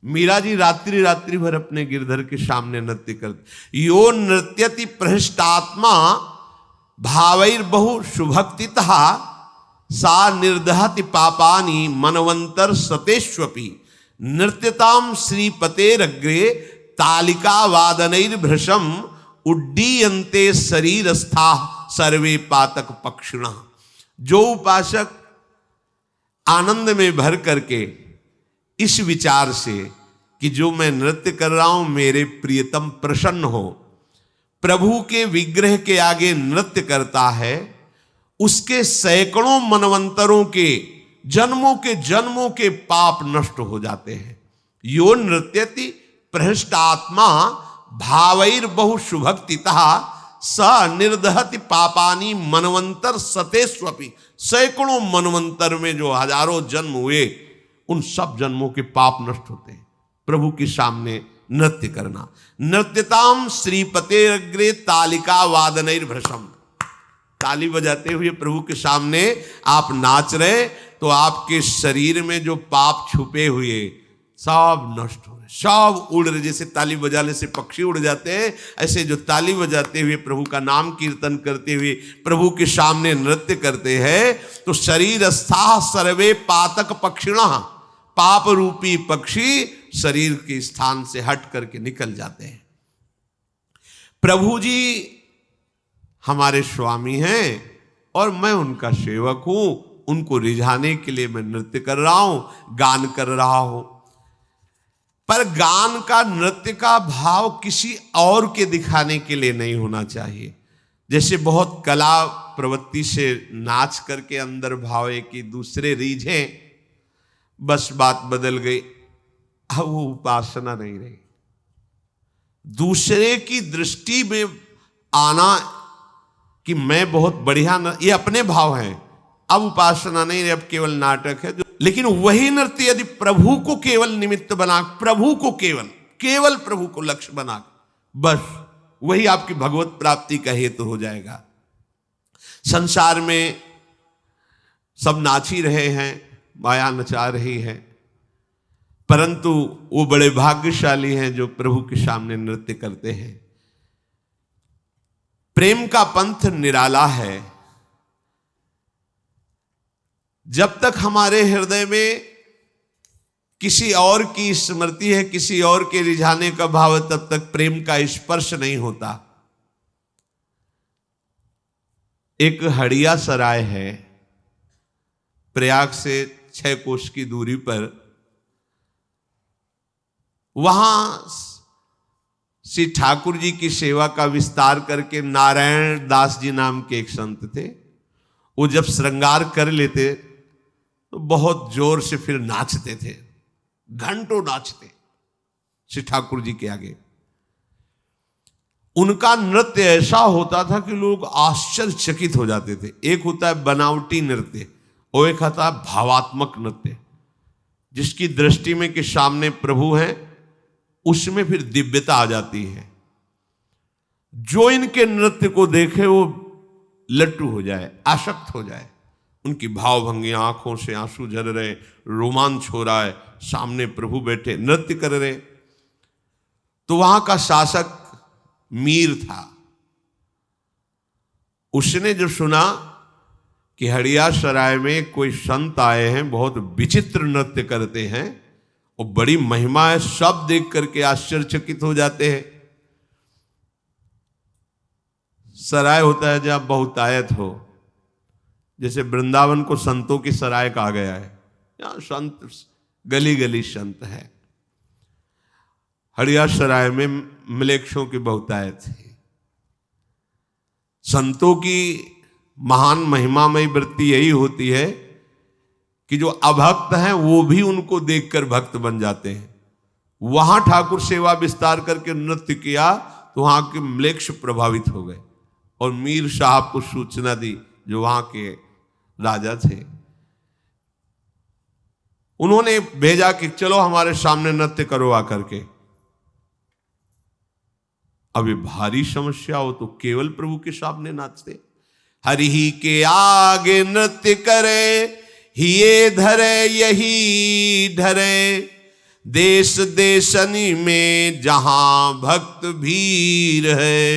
मीरा जी रात्रि रात्रि भर अपने गिरधर के सामने नृत्य करते। यो नृत्यति प्रहृष्टात्मा भावैर्बहु शुभक्तितः सा निर्दहति पापानि मनवंतर सतेष्वपि नृत्यताम श्रीपतेरग्रे तालिका वादनैर्भृशम उड्डीयन्ते शरीरस्था सर्वे पातक पक्षिणः। जो उपासक आनंद में भर करके इस विचार से कि जो मैं नृत्य कर रहा हूं मेरे प्रियतम प्रसन्न हो, प्रभु के विग्रह के आगे नृत्य करता है, उसके सैकड़ों मनवंतरों के जन्मों के पाप नष्ट हो जाते हैं। यो नृत्यति प्रहृष्टात्मा भावैर्बहु शुभक्तितः स निर्दहति पापानि मनवंतर सतेष्वपि। सैकड़ों मनवंतर में जो हजारों जन्म हुए, उन सब जन्मों के पाप नष्ट होते हैं प्रभु के सामने नृत्य करना। नृत्यताम श्रीपतेरग्रे तालिका वादनैर्भृशम। ताली बजाते हुए प्रभु के सामने आप नाच रहे, तो आपके शरीर में जो पाप छुपे हुए सब नष्ट हो रहे, सब उड़ रहे। जैसे ताली बजाने से पक्षी उड़ जाते हैं, ऐसे जो ताली बजाते हुए प्रभु का नाम कीर्तन करते हुए प्रभु के सामने नृत्य करते हैं, तो शरीर स्था सर्वे पातक पक्षिणः। पाप रूपी पक्षी शरीर के स्थान से हट करके निकल जाते हैं। प्रभु जी हमारे स्वामी हैं और मैं उनका सेवक हूं। उनको रिझाने के लिए मैं नृत्य कर रहा हूं, गान कर रहा हूं। पर गान का, नृत्य का भाव किसी और के दिखाने के लिए नहीं होना चाहिए। जैसे बहुत कला प्रवृत्ति से नाच करके अंदर भाव है कि दूसरे रीझे, बस बात बदल गई, अब वो उपासना नहीं रही। दूसरे की दृष्टि में आना कि मैं बहुत बढ़िया, ये अपने भाव हैं, अब उपासना नहीं रही, अब केवल नाटक है। लेकिन वही नृत्य यदि प्रभु को केवल निमित्त बना, प्रभु को केवल प्रभु को लक्ष्य बना, बस वही आपकी भगवत प्राप्ति का हेतु हो जाएगा। संसार में सब नाच ही रहे हैं, माया नचा रही है, परंतु वो बड़े भाग्यशाली हैं जो प्रभु के सामने नृत्य करते हैं। प्रेम का पंथ निराला है। जब तक हमारे हृदय में किसी और की स्मृति है, किसी और के रिझाने का भाव है, तब तक प्रेम का स्पर्श नहीं होता। एक हड़िया सराय है, प्रयाग से 6 कोस की दूरी पर। वहां श्री ठाकुर जी की सेवा का विस्तार करके नारायण दास जी नाम के एक संत थे। वो जब श्रृंगार कर लेते तो बहुत जोर से फिर नाचते थे, घंटों नाचते श्री ठाकुर जी के आगे। उनका नृत्य ऐसा होता था कि लोग आश्चर्यचकित हो जाते थे। एक होता है बनावटी नृत्य और एक होता है भावात्मक नृत्य, जिसकी दृष्टि में कि सामने प्रभु हैं, उसमें फिर दिव्यता आ जाती है। जो इनके नृत्य को देखे वो लट्टू हो जाए, आसक्त हो जाए, उनकी भावभंगी, आंखों से आंसू झर रहे, रोमांच हो रहा है, सामने प्रभु बैठे नृत्य कर रहे। तो वहां का शासक मीर था। उसने जो सुना कि हड़िया सराय में कोई संत आए हैं, बहुत विचित्र नृत्य करते हैं और बड़ी महिमा है, सब देख करके आश्चर्यचकित हो जाते हैं। सराय होता है जब बहुतायत हो, जैसे वृंदावन को संतों की सराय कहा गया है, यहाँ संत गली गली संत है। हड़िया सराय में मलेच्छों की बहुतायत थी। संतों की महान महिमामयी वृत्ति यही होती है कि जो अभक्त हैं वो भी उनको देखकर भक्त बन जाते हैं। वहां ठाकुर सेवा विस्तार करके नृत्य किया तो वहां के मलेच्छ प्रभावित हो गए और मीर साहब को सूचना दी, जो वहां के राजा थे। उन्होंने भेजा कि चलो हमारे सामने नृत्य करो आकर के। अभी भारी समस्या हो तो केवल प्रभु के सामने नाचते। हरि ही के आगे नृत्य करे, हिये धरे यही धरे, देश देशनी में जहां भक्त भीर है,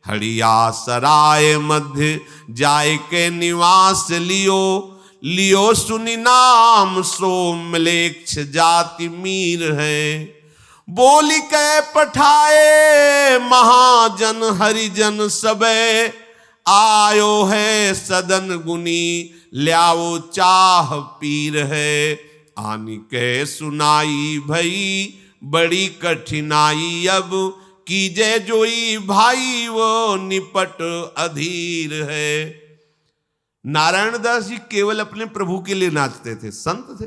हड़िया सराय मध्य जाय के निवास लियो, लियो सुनि नाम सो मलेच्छ जाति मीर है, बोली के पठाए महाजन हरिजन सबे, आयो है सदन गुनी ल्याओ चाह पीर है, आनी के सुनाई भई बड़ी कठिनाई, अब कीजे जोई भाई वो निपट अधीर है। नारायण दास जी केवल अपने प्रभु के लिए नाचते थे, संत थे,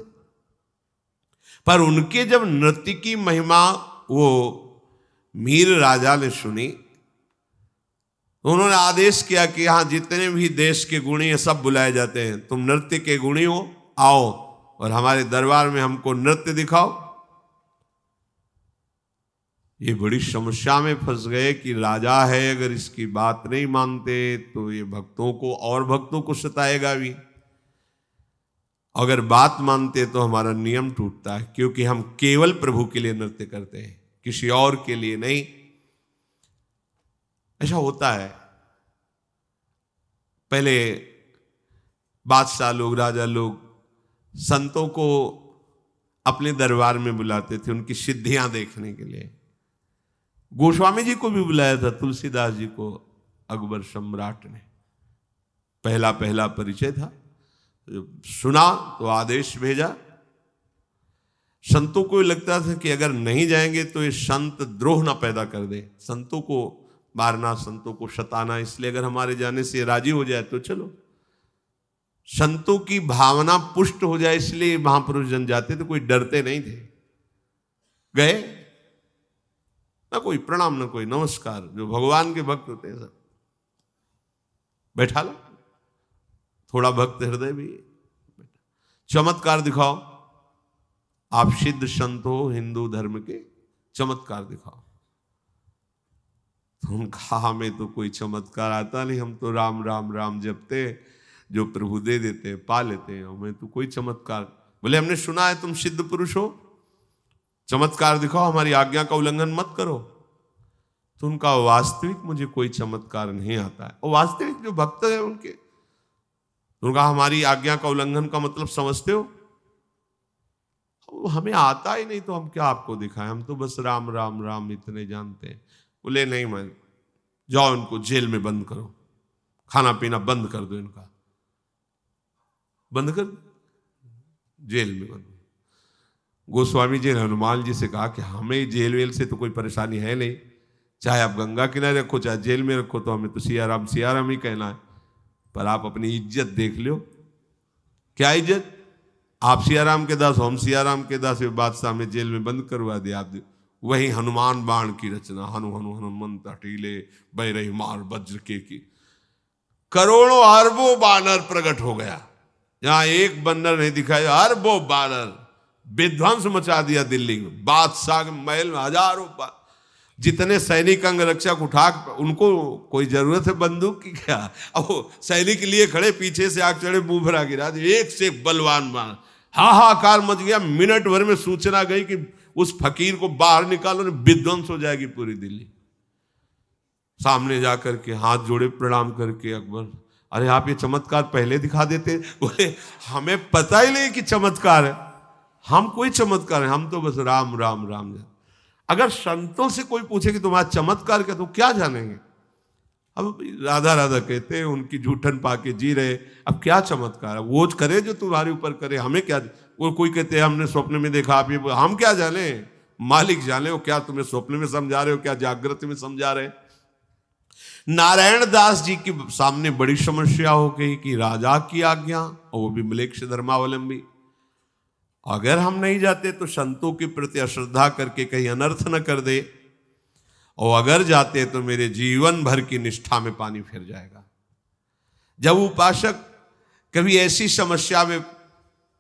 पर उनके जब नृत्य की महिमा वो मीर राजा ने सुनी, उन्होंने आदेश किया कि यहां जितने भी देश के गुणी हैं सब बुलाए जाते हैं, तुम नृत्य के गुणी हो, आओ और हमारे दरबार में हमको नृत्य दिखाओ। ये बड़ी समस्या में फंस गए कि राजा है, अगर इसकी बात नहीं मानते तो ये भक्तों को और भक्तों को सताएगा भी, अगर बात मानते तो हमारा नियम टूटता है, क्योंकि हम केवल प्रभु के लिए नृत्य करते हैं, किसी और के लिए नहीं। ऐसा होता है। पहले बादशाह लोग, राजा लोग संतों को अपने दरबार में बुलाते थे उनकी सिद्धियां देखने के लिए। गोस्वामी जी को भी बुलाया था, तुलसीदास जी को अकबर सम्राट ने, पहला पहला परिचय था। सुना तो आदेश भेजा। संतों को लगता था कि अगर नहीं जाएंगे तो ये संत द्रोह ना पैदा कर दे, संतों को मारना, संतों को सताना, इसलिए अगर हमारे जाने से राजी हो जाए तो चलो। संतों की भावना पुष्ट हो जाए इसलिए महापुरुष जन जाते थे, कोई डरते नहीं थे। गए ना कोई प्रणाम ना कोई नमस्कार, जो भगवान के भक्त होते हैं सब बैठा लो, थोड़ा भक्त हृदय भी, चमत्कार दिखाओ, आप सिद्ध संत हो हिंदू धर्म के, चमत्कार दिखाओ। तो उनका हमें तो कोई चमत्कार आता नहीं, हम तो राम राम राम जपते, जो प्रभु दे देते पा लेते हैं, हमें तो कोई चमत्कार। बोले हमने सुना है तुम सिद्ध पुरुष हो, चमत्कार दिखाओ, हमारी आज्ञा का उल्लंघन मत करो। तो उनका वास्तविक मुझे कोई चमत्कार नहीं आता है। और वास्तविक जो भक्त है उनके, उनका हमारी आज्ञा का उल्लंघन का मतलब समझते हो? हमें आता ही नहीं तो हम क्या आपको दिखाएं, हम तो बस राम राम राम इतने जानते हैं। बोले नहीं, मैं जाओ इनको जेल में बंद करो, खाना पीना बंद कर दो, इनका बंद कर, जेल में बंद। गोस्वामी जी ने हनुमान जी से कहा कि हमें जेल वेल से तो कोई परेशानी है नहीं, चाहे आप गंगा किनारे रखो चाहे जेल में रखो, तो हमें तो सियाराम ही कहना है, पर आप अपनी इज्जत देख लो। क्या इज्जत? आप सियाराम के दास, हम सियाराम के दास, बादशाह में जेल में बंद करवा दिया आप। वही हनुमान बाण की रचना, हनु हनु हनुमंत हटीले बह रही मार वज्र के की, करोड़ों अरबों बानर प्रकट हो गया। यहां एक बंदर नहीं दिखाया, अरबों बानर विध्वंस मचा दिया दिल्ली में, बादशाह के महल में हजारों जितने सैनिक अंगरक्षक उठा, उनको कोई जरूरत है बंदूक की क्या? अब वो सैनिक लिए खड़े, पीछे से आग चढ़े, मुंह भरा गिरा, एक से एक बलवान मार, हाहाकार मच गया। मिनट भर में सूचना गई कि उस फकीर को बाहर निकालो, नहीं विध्वंस हो जाएगी पूरी दिल्ली। सामने जाकर के हाथ जोड़े प्रणाम करके अकबर, अरे आप ये चमत्कार पहले दिखा देते। बोले हमें पता ही नहीं कि चमत्कार है, हम कोई चमत्कार है, हम तो बस राम राम राम। अगर संतों से कोई पूछे कि तुम्हारा चमत्कार क्या, तो क्या जानेंगे? अब राधा राधा कहते हैं, उनकी जूठन पाके जी रहे, अब क्या चमत्कार है? वो करे जो तुम्हारे ऊपर करे, हमें क्या? वो कोई कहते हैं हमने स्वप्न में देखा, आप ये, हम क्या जाने? मालिक जाने। वो क्या तुम्हें स्वप्न में समझा रहे हो, क्या जागृत में समझा रहे? नारायण दास जी के सामने बड़ी समस्या हो गई कि राजा की आज्ञा, और वो भी म्लेच्छ धर्मावलंबी, अगर हम नहीं जाते तो संतों के प्रति अश्रद्धा करके कहीं अनर्थ न कर दे, और अगर जाते तो मेरे जीवन भर की निष्ठा में पानी फिर जाएगा। जब उपासक कभी ऐसी समस्या में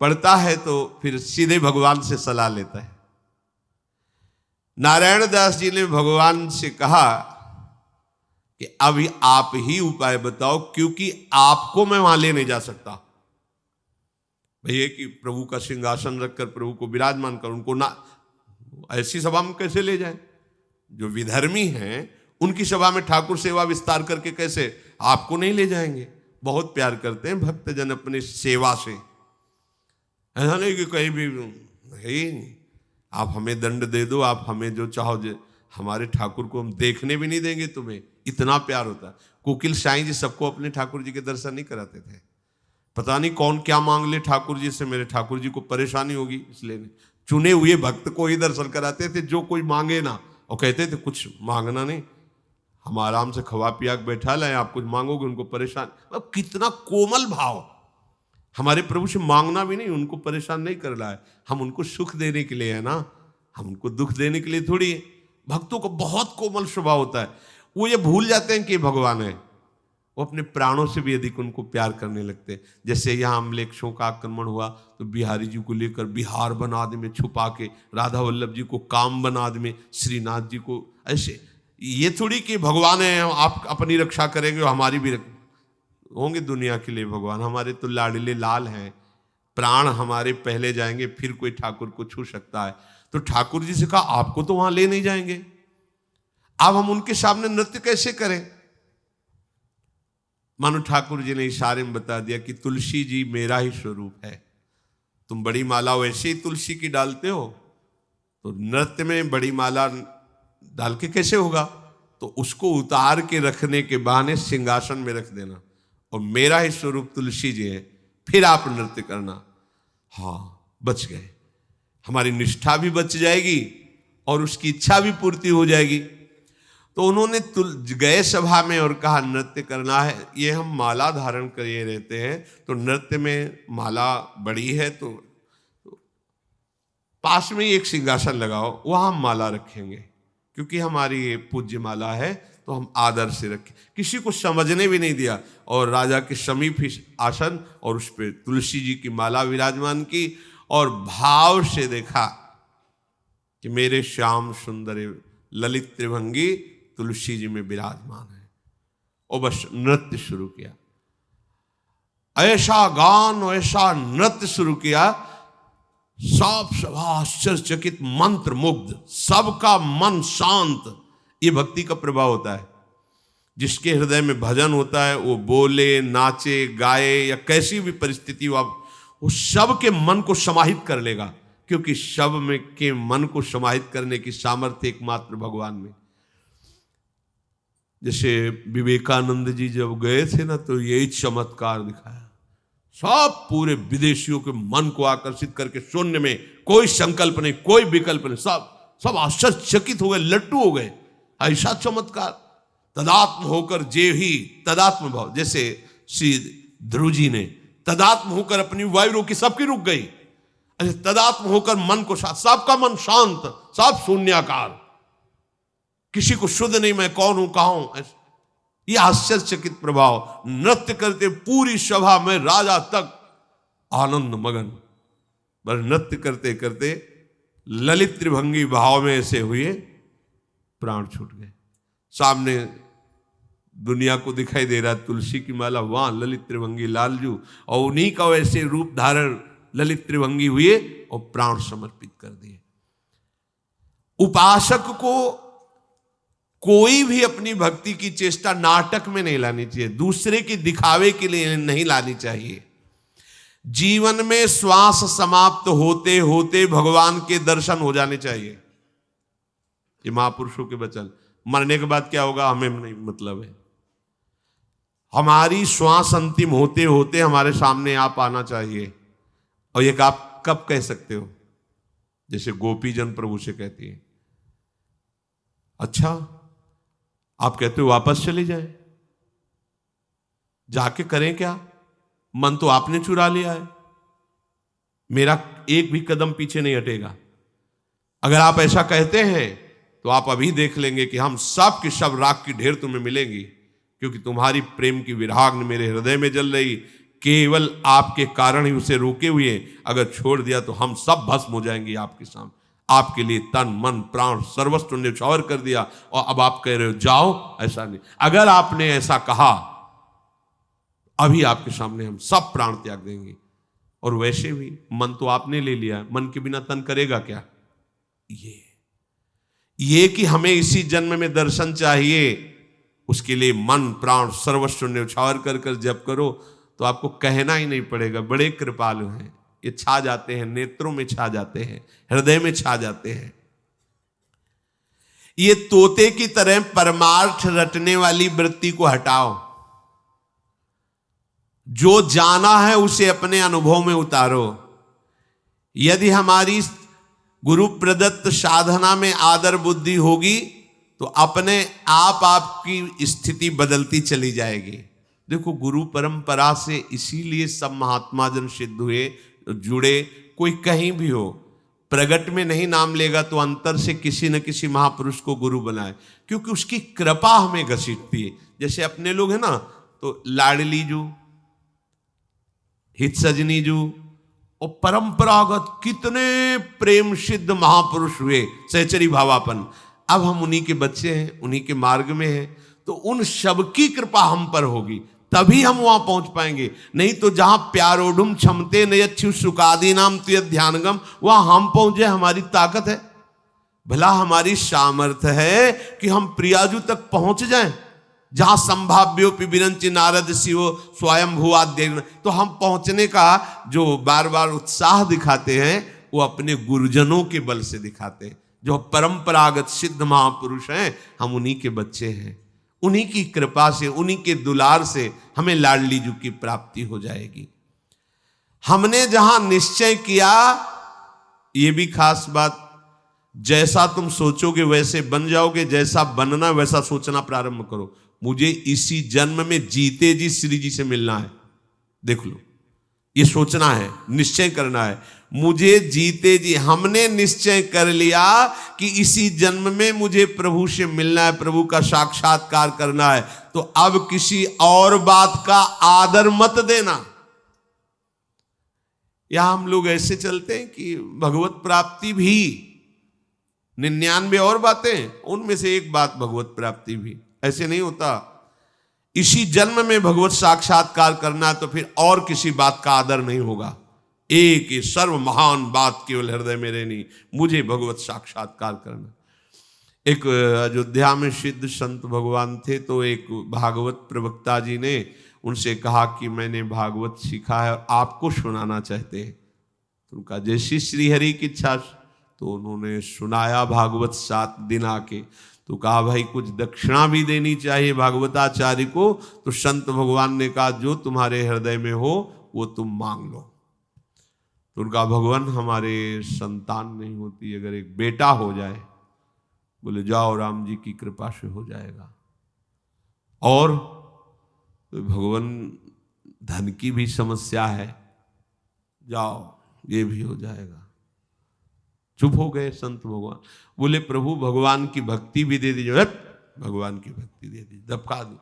पड़ता है तो फिर सीधे भगवान से सलाह लेता है। नारायण दास जी ने भगवान से कहा कि अभी आप ही उपाय बताओ, क्योंकि आपको मैं वहां ले नहीं जा सकता। भैया कि प्रभु का सिंहासन रखकर प्रभु को विराजमान कर, उनको ना ऐसी सभा में कैसे ले जाए? जो विधर्मी हैं उनकी सभा में ठाकुर सेवा विस्तार करके कैसे? आपको नहीं ले जाएंगे। बहुत प्यार करते हैं भक्तजन अपने सेवा से, ऐसा नहीं कि कहीं भी है आप हमें दंड दे दो, आप हमें जो चाहो, हमारे ठाकुर को हम देखने भी नहीं देंगे तुम्हें, इतना प्यार होता है। कोकिल साईं जी सबको अपने ठाकुर जी के दर्शन नहीं कराते थे। पता नहीं कौन क्या मांग ले ठाकुर जी से, मेरे ठाकुर जी को परेशानी होगी इसलिए चुने हुए भक्त को ही दर्शन कराते थे, जो कोई मांगे ना, और कहते थे कुछ मांगना नहीं, हम आराम से खवा पिया बैठा लाए, आप कुछ मांगोगे उनको परेशान। अब कितना कोमल भाव, हमारे प्रभु से मांगना भी नहीं, उनको परेशान नहीं कर रहा है, हम उनको सुख देने के लिए है ना, हम उनको दुख देने के लिए थोड़ी है। भक्तों को बहुत कोमल स्वभाव होता है, वो ये भूल जाते हैं कि भगवान है, वो अपने प्राणों से भी अधिक उनको प्यार करने लगते हैं। जैसे यहाँ म्लेच्छों का आक्रमण हुआ तो बिहारी जी को लेकर बिहार बनाद में छुपा के, राधा वल्लभ जी को काम बनाद में, श्रीनाथ जी को ऐसे, ये थोड़ी कि भगवान है आप अपनी रक्षा करेंगे, हमारी भी होंगे दुनिया के लिए भगवान, हमारे तो लाडले लाल हैं, प्राण हमारे पहले जाएंगे फिर कोई ठाकुर को छू सकता है। तो ठाकुर जी से कहा आपको तो वहां ले नहीं जाएंगे, अब हम उनके सामने नृत्य कैसे करें? मानो ठाकुर जी ने इशारे में बता दिया कि तुलसी जी मेरा ही स्वरूप है, तुम बड़ी माला वैसे ही तुलसी की डालते हो, तो नृत्य में बड़ी माला डाल के कैसे होगा? तो उसको उतार के रखने के बहाने सिंहासन में रख देना, और मेरा ही स्वरूप तुलसी जी है, फिर आप नृत्य करना। हाँ, बच गए, हमारी निष्ठा भी बच जाएगी और उसकी इच्छा भी पूर्ति हो जाएगी। तो उन्होंने गए सभा में और कहा नृत्य करना है, ये हम माला धारण करे रहते हैं, तो नृत्य में माला बड़ी है तो पास में ही एक सिंहासन लगाओ, वहां हम माला रखेंगे, क्योंकि हमारी ये पूज्य माला है तो हम आदर से रखें। किसी को समझने भी नहीं दिया, और राजा के समीप ही आसन और उस पर तुलसी जी की माला विराजमान की, और भाव से देखा कि मेरे श्याम सुंदर ललित त्रिभंगी तुलसी जी में विराजमान है, और बस नृत्य शुरू किया। ऐसा गान, ऐसा नृत्य शुरू किया, सब सभा आश्चर्यचकित, मंत्र मुग्ध, सबका मन शांत। ये भक्ति का प्रभाव होता है। जिसके हृदय में भजन होता है वो बोले, नाचे, गाए, या कैसी भी परिस्थिति हो, वो सबके मन को समाहित कर लेगा, क्योंकि सब में के मन को समाहित करने की सामर्थ्य एकमात्र भगवान में। जैसे विवेकानंद जी जब गए थे ना, तो यही चमत्कार दिखाया, सब पूरे विदेशियों के मन को आकर्षित करके, शून्य में कोई संकल्प नहीं, कोई विकल्प नहीं, सब आश्चर्यचकित हो गए, लट्टू हो गए। ऐसा चमत्कार, तदात्म होकर जे ही तदात्म भाव, जैसे श्री ध्रुव जी ने तदात्म होकर अपनी वायु रोकी, सबकी रुक गई। अच्छा, तदात्म होकर मन को शांत, सबका मन शांत, सब शून्याकार, किसी को शुद्ध नहीं, मैं कौन हूं, कहां हूं। यह आश्चर्यचकित प्रभाव, नृत्य करते पूरी सभा में राजा तक आनंद मगन, पर नृत्य करते करते ललित त्रिभंगी भाव में ऐसे हुए प्राण छूट गए। सामने दुनिया को दिखाई दे रहा तुलसी की माला, वहां ललित त्रिभंगी लालजू, और उन्हीं का वैसे रूप धारण ललित त्रिभंगी हुए और प्राण समर्पित कर दिए। उपासक को कोई भी अपनी भक्ति की चेष्टा नाटक में नहीं लानी चाहिए, दूसरे के दिखावे के लिए नहीं लानी चाहिए। जीवन में श्वास समाप्त होते होते भगवान के दर्शन हो जाने चाहिए। ये महापुरुषों के वचन। मरने के बाद क्या होगा हमें नहीं मतलब है। हमारी श्वास अंतिम होते होते हमारे सामने आप आना चाहिए। और ये आप कब कह सकते हो? जैसे गोपी जन प्रभु से कहती है, अच्छा आप कहते हो वापस चले जाए, जाके करें क्या? मन तो आपने चुरा लिया है, मेरा एक भी कदम पीछे नहीं हटेगा। अगर आप ऐसा कहते हैं तो आप अभी देख लेंगे कि हम सब की सब राख की ढेर तुम्हें मिलेंगी, क्योंकि तुम्हारी प्रेम की विराग्नि मेरे हृदय में जल रही, केवल आपके कारण ही उसे रोके हुए। अगर छोड़ दिया तो हम सब भस्म हो जाएंगे आपके सामने। आपके लिए तन मन प्राण सर्वस्व न्यौछावर कर दिया, और अब आप कह रहे हो जाओ। ऐसा नहीं। अगर आपने ऐसा कहा, अभी आपके सामने हम सब प्राण त्याग देंगे। और वैसे भी मन तो आपने ले लिया, मन के बिना तन करेगा क्या? ये कि हमें इसी जन्म में दर्शन चाहिए, उसके लिए मन प्राण सर्वस्व न्यौछावर कर कर जप करो, तो आपको कहना ही नहीं पड़ेगा। बड़े कृपालु हैं, ये छा जाते हैं, नेत्रों में छा जाते हैं, हृदय में छा जाते हैं। ये तोते की तरह परमार्थ रटने वाली वृत्ति को हटाओ। जो जाना है उसे अपने अनुभव में उतारो। यदि हमारी गुरु प्रदत्त साधना में आदर बुद्धि होगी तो अपने आप आपकी स्थिति बदलती चली जाएगी। देखो, गुरु परंपरा से इसीलिए सब महात्मा जन सिद्ध हुए, जुड़े। कोई कहीं भी हो, प्रगट में नहीं नाम लेगा तो अंतर से किसी न किसी महापुरुष को गुरु बनाए, क्योंकि उसकी कृपा हमें घसीटती है। जैसे अपने लोग हैं ना, तो लाडली जू, हित सजनी जू और परंपरागत कितने प्रेम सिद्ध महापुरुष हुए, सहचरी भावापन। अब हम उन्हीं के बच्चे हैं, उन्हीं के मार्ग में हैं, तो उन सबकी कृपा हम पर होगी, तभी हम वहां पहुंच पाएंगे। नहीं तो जहां प्यारोढ़ुम क्षमते नयच्छु सुकादि नाम तुय ध्यानगम, वहां हम पहुंचे, हमारी ताकत है, भला हमारी सामर्थ्य है कि हम प्रियाजू तक पहुंच जाएं, जहां संभाव्योपि विरंचि नारद शिव स्वयं भुआद्य। तो हम पहुंचने का जो बार बार उत्साह दिखाते हैं, वो अपने गुरुजनों के बल से दिखाते हैं, जो परंपरागत सिद्ध महापुरुष हैं। हम उन्हीं के बच्चे हैं, उन्हीं की कृपा से, उन्हीं के दुलार से हमें लाडली जू की प्राप्ति हो जाएगी। हमने जहां निश्चय किया, ये भी खास बात, जैसा तुम सोचोगे वैसे बन जाओगे, जैसा बनना वैसा सोचना प्रारंभ करो। मुझे इसी जन्म में जीते जी श्री जी से मिलना है, देख लो, ये सोचना है, निश्चय करना है। मुझे जीते जी, हमने निश्चय कर लिया कि इसी जन्म में मुझे प्रभु से मिलना है, प्रभु का साक्षात्कार करना है, तो अब किसी और बात का आदर मत देना। यहां हम लोग ऐसे चलते हैं कि भगवत प्राप्ति भी 99 और बातें, उनमें से एक बात भगवत प्राप्ति भी। ऐसे नहीं होता। इसी जन्म में भगवत साक्षात्कार करना, तो फिर और किसी बात का आदर नहीं होगा। एक ही सर्व महान बात केवल हृदय में रहनी, मुझे भगवत साक्षात्कार करना। एक अयोध्या में सिद्ध संत भगवान थे, तो एक भागवत प्रवक्ता जी ने उनसे कहा कि मैंने भागवत सीखा है और आपको सुनाना चाहते हैं। तो उनका जैसी श्रीहरि की इच्छा, तो उन्होंने सुनाया भागवत 7 दिन आके। तो कहा भाई कुछ दक्षिणा भी देनी चाहिए भागवताचार्य को। तो संत भगवान ने कहा जो तुम्हारे हृदय में हो वो तुम मांग लो। तो उनका भगवान हमारे संतान नहीं होती, अगर एक बेटा हो जाए, बोले जाओ राम जी की कृपा से हो जाएगा। और तो भगवान धन की भी समस्या है, जाओ ये भी हो जाएगा। चुप हो गए संत भगवान। बोले प्रभु भगवान की भक्ति भी दे दीजिए। भगवान की भक्ति दे दी, दबका दी।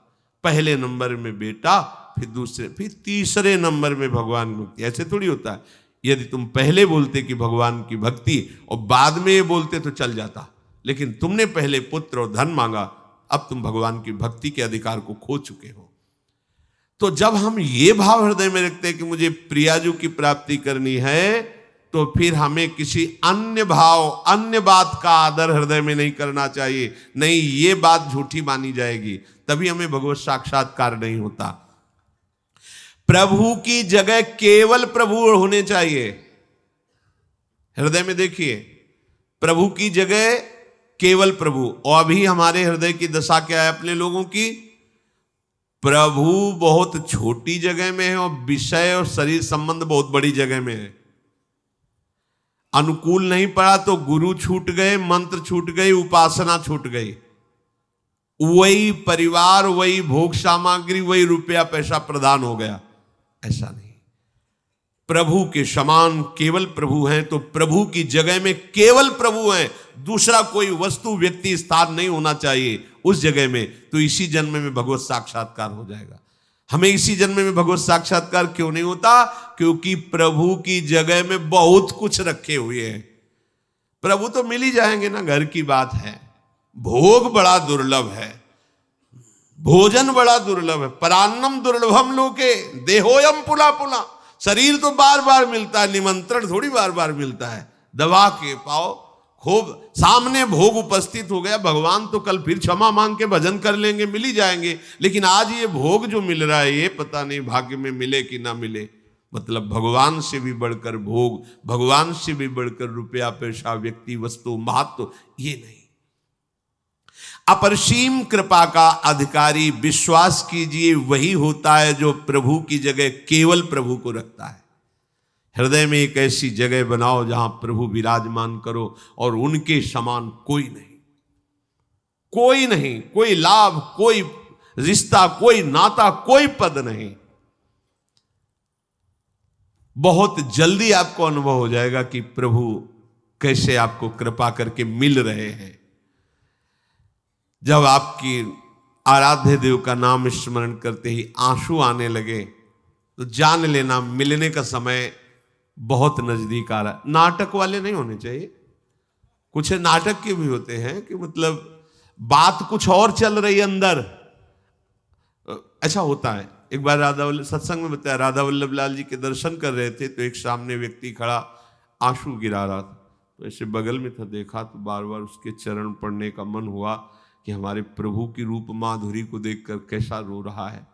पहले नंबर में बेटा, फिर दूसरे, फिर तीसरे नंबर में भगवान की भक्ति। ऐसे थोड़ी होता है। यदि तुम पहले बोलते कि भगवान की भक्ति और बाद में ये बोलते तो चल जाता, लेकिन तुमने पहले पुत्र और धन मांगा, अब तुम भगवान की भक्ति के अधिकार को खो चुके हो। तो जब हम ये भाव हृदय में रखते हैं कि मुझे प्रियाजू की प्राप्ति करनी है, तो फिर हमें किसी अन्य भाव, अन्य बात का आदर हृदय में नहीं करना चाहिए। नहीं, ये बात झूठी मानी जाएगी, तभी हमें भगवत साक्षात्कार नहीं होता। प्रभु की जगह केवल प्रभु होने चाहिए। हृदय में देखिए, प्रभु की जगह केवल प्रभु। और अभी हमारे हृदय की दशा क्या है अपने लोगों की? प्रभु बहुत छोटी जगह में है और विषय और शरीर संबंध बहुत बड़ी जगह में है। अनुकूल नहीं पड़ा तो गुरु छूट गए, मंत्र छूट गई, उपासना छूट गई। वही परिवार, वही भोग सामग्री, वही रुपया पैसा प्रदान हो गया। ऐसा नहीं, प्रभु के समान केवल प्रभु हैं, तो प्रभु की जगह में केवल प्रभु हैं। दूसरा कोई वस्तु, व्यक्ति, स्थान नहीं होना चाहिए उस जगह में। तो इसी जन्म में भगवत साक्षात्कार हो जाएगा। हमें इसी जन्म में भगवत साक्षात्कार क्यों नहीं होता? क्योंकि प्रभु की जगह में बहुत कुछ रखे हुए हैं। प्रभु तो मिल ही जाएंगे ना, घर की बात है। भोग बड़ा दुर्लभ है, भोजन बड़ा दुर्लभ है। परान्नम दुर्लभम लोके देहोयम पुला पुला। शरीर तो बार बार मिलता है, निमंत्रण थोड़ी बार बार मिलता है। दबा के पाओ, खूब सामने भोग उपस्थित हो गया। भगवान तो कल फिर क्षमा मांग के भजन कर लेंगे, मिल ही जाएंगे। लेकिन आज ये भोग जो मिल रहा है, ये पता नहीं भाग्य में मिले कि ना मिले। मतलब भगवान से भी बढ़कर भोग, भगवान से भी बढ़कर रुपया पैसा, व्यक्ति, वस्तु, महत्व, ये नहीं। अपरसीम कृपा का अधिकारी, विश्वास कीजिए, वही होता है जो प्रभु की जगह केवल प्रभु को रखता है। हृदय में एक ऐसी जगह बनाओ जहां प्रभु विराजमान करो, और उनके समान कोई नहीं, कोई नहीं, कोई लाभ, कोई रिश्ता, कोई नाता, कोई पद नहीं। बहुत जल्दी आपको अनुभव हो जाएगा कि प्रभु कैसे आपको कृपा करके मिल रहे हैं। जब आपकी आराध्य देव का नाम स्मरण करते ही आंसू आने लगे, तो जान लेना मिलने का समय बहुत नजदीक आ रहा है। नाटक वाले नहीं होने चाहिए, कुछ नाटक के भी होते हैं कि मतलब बात कुछ और चल रही है अंदर। ऐसा होता है। एक बार राधा वल्लभ सत्संग में बताया, राधा वल्लभ लाल जी के दर्शन कर रहे थे, तो एक सामने व्यक्ति खड़ा आंसू गिरा रहा था। तो ऐसे बगल में था, देखा तो बार बार उसके चरण पड़ने का मन हुआ कि हमारे प्रभु की रूप माधुरी को देखकर कैसा रो रहा है।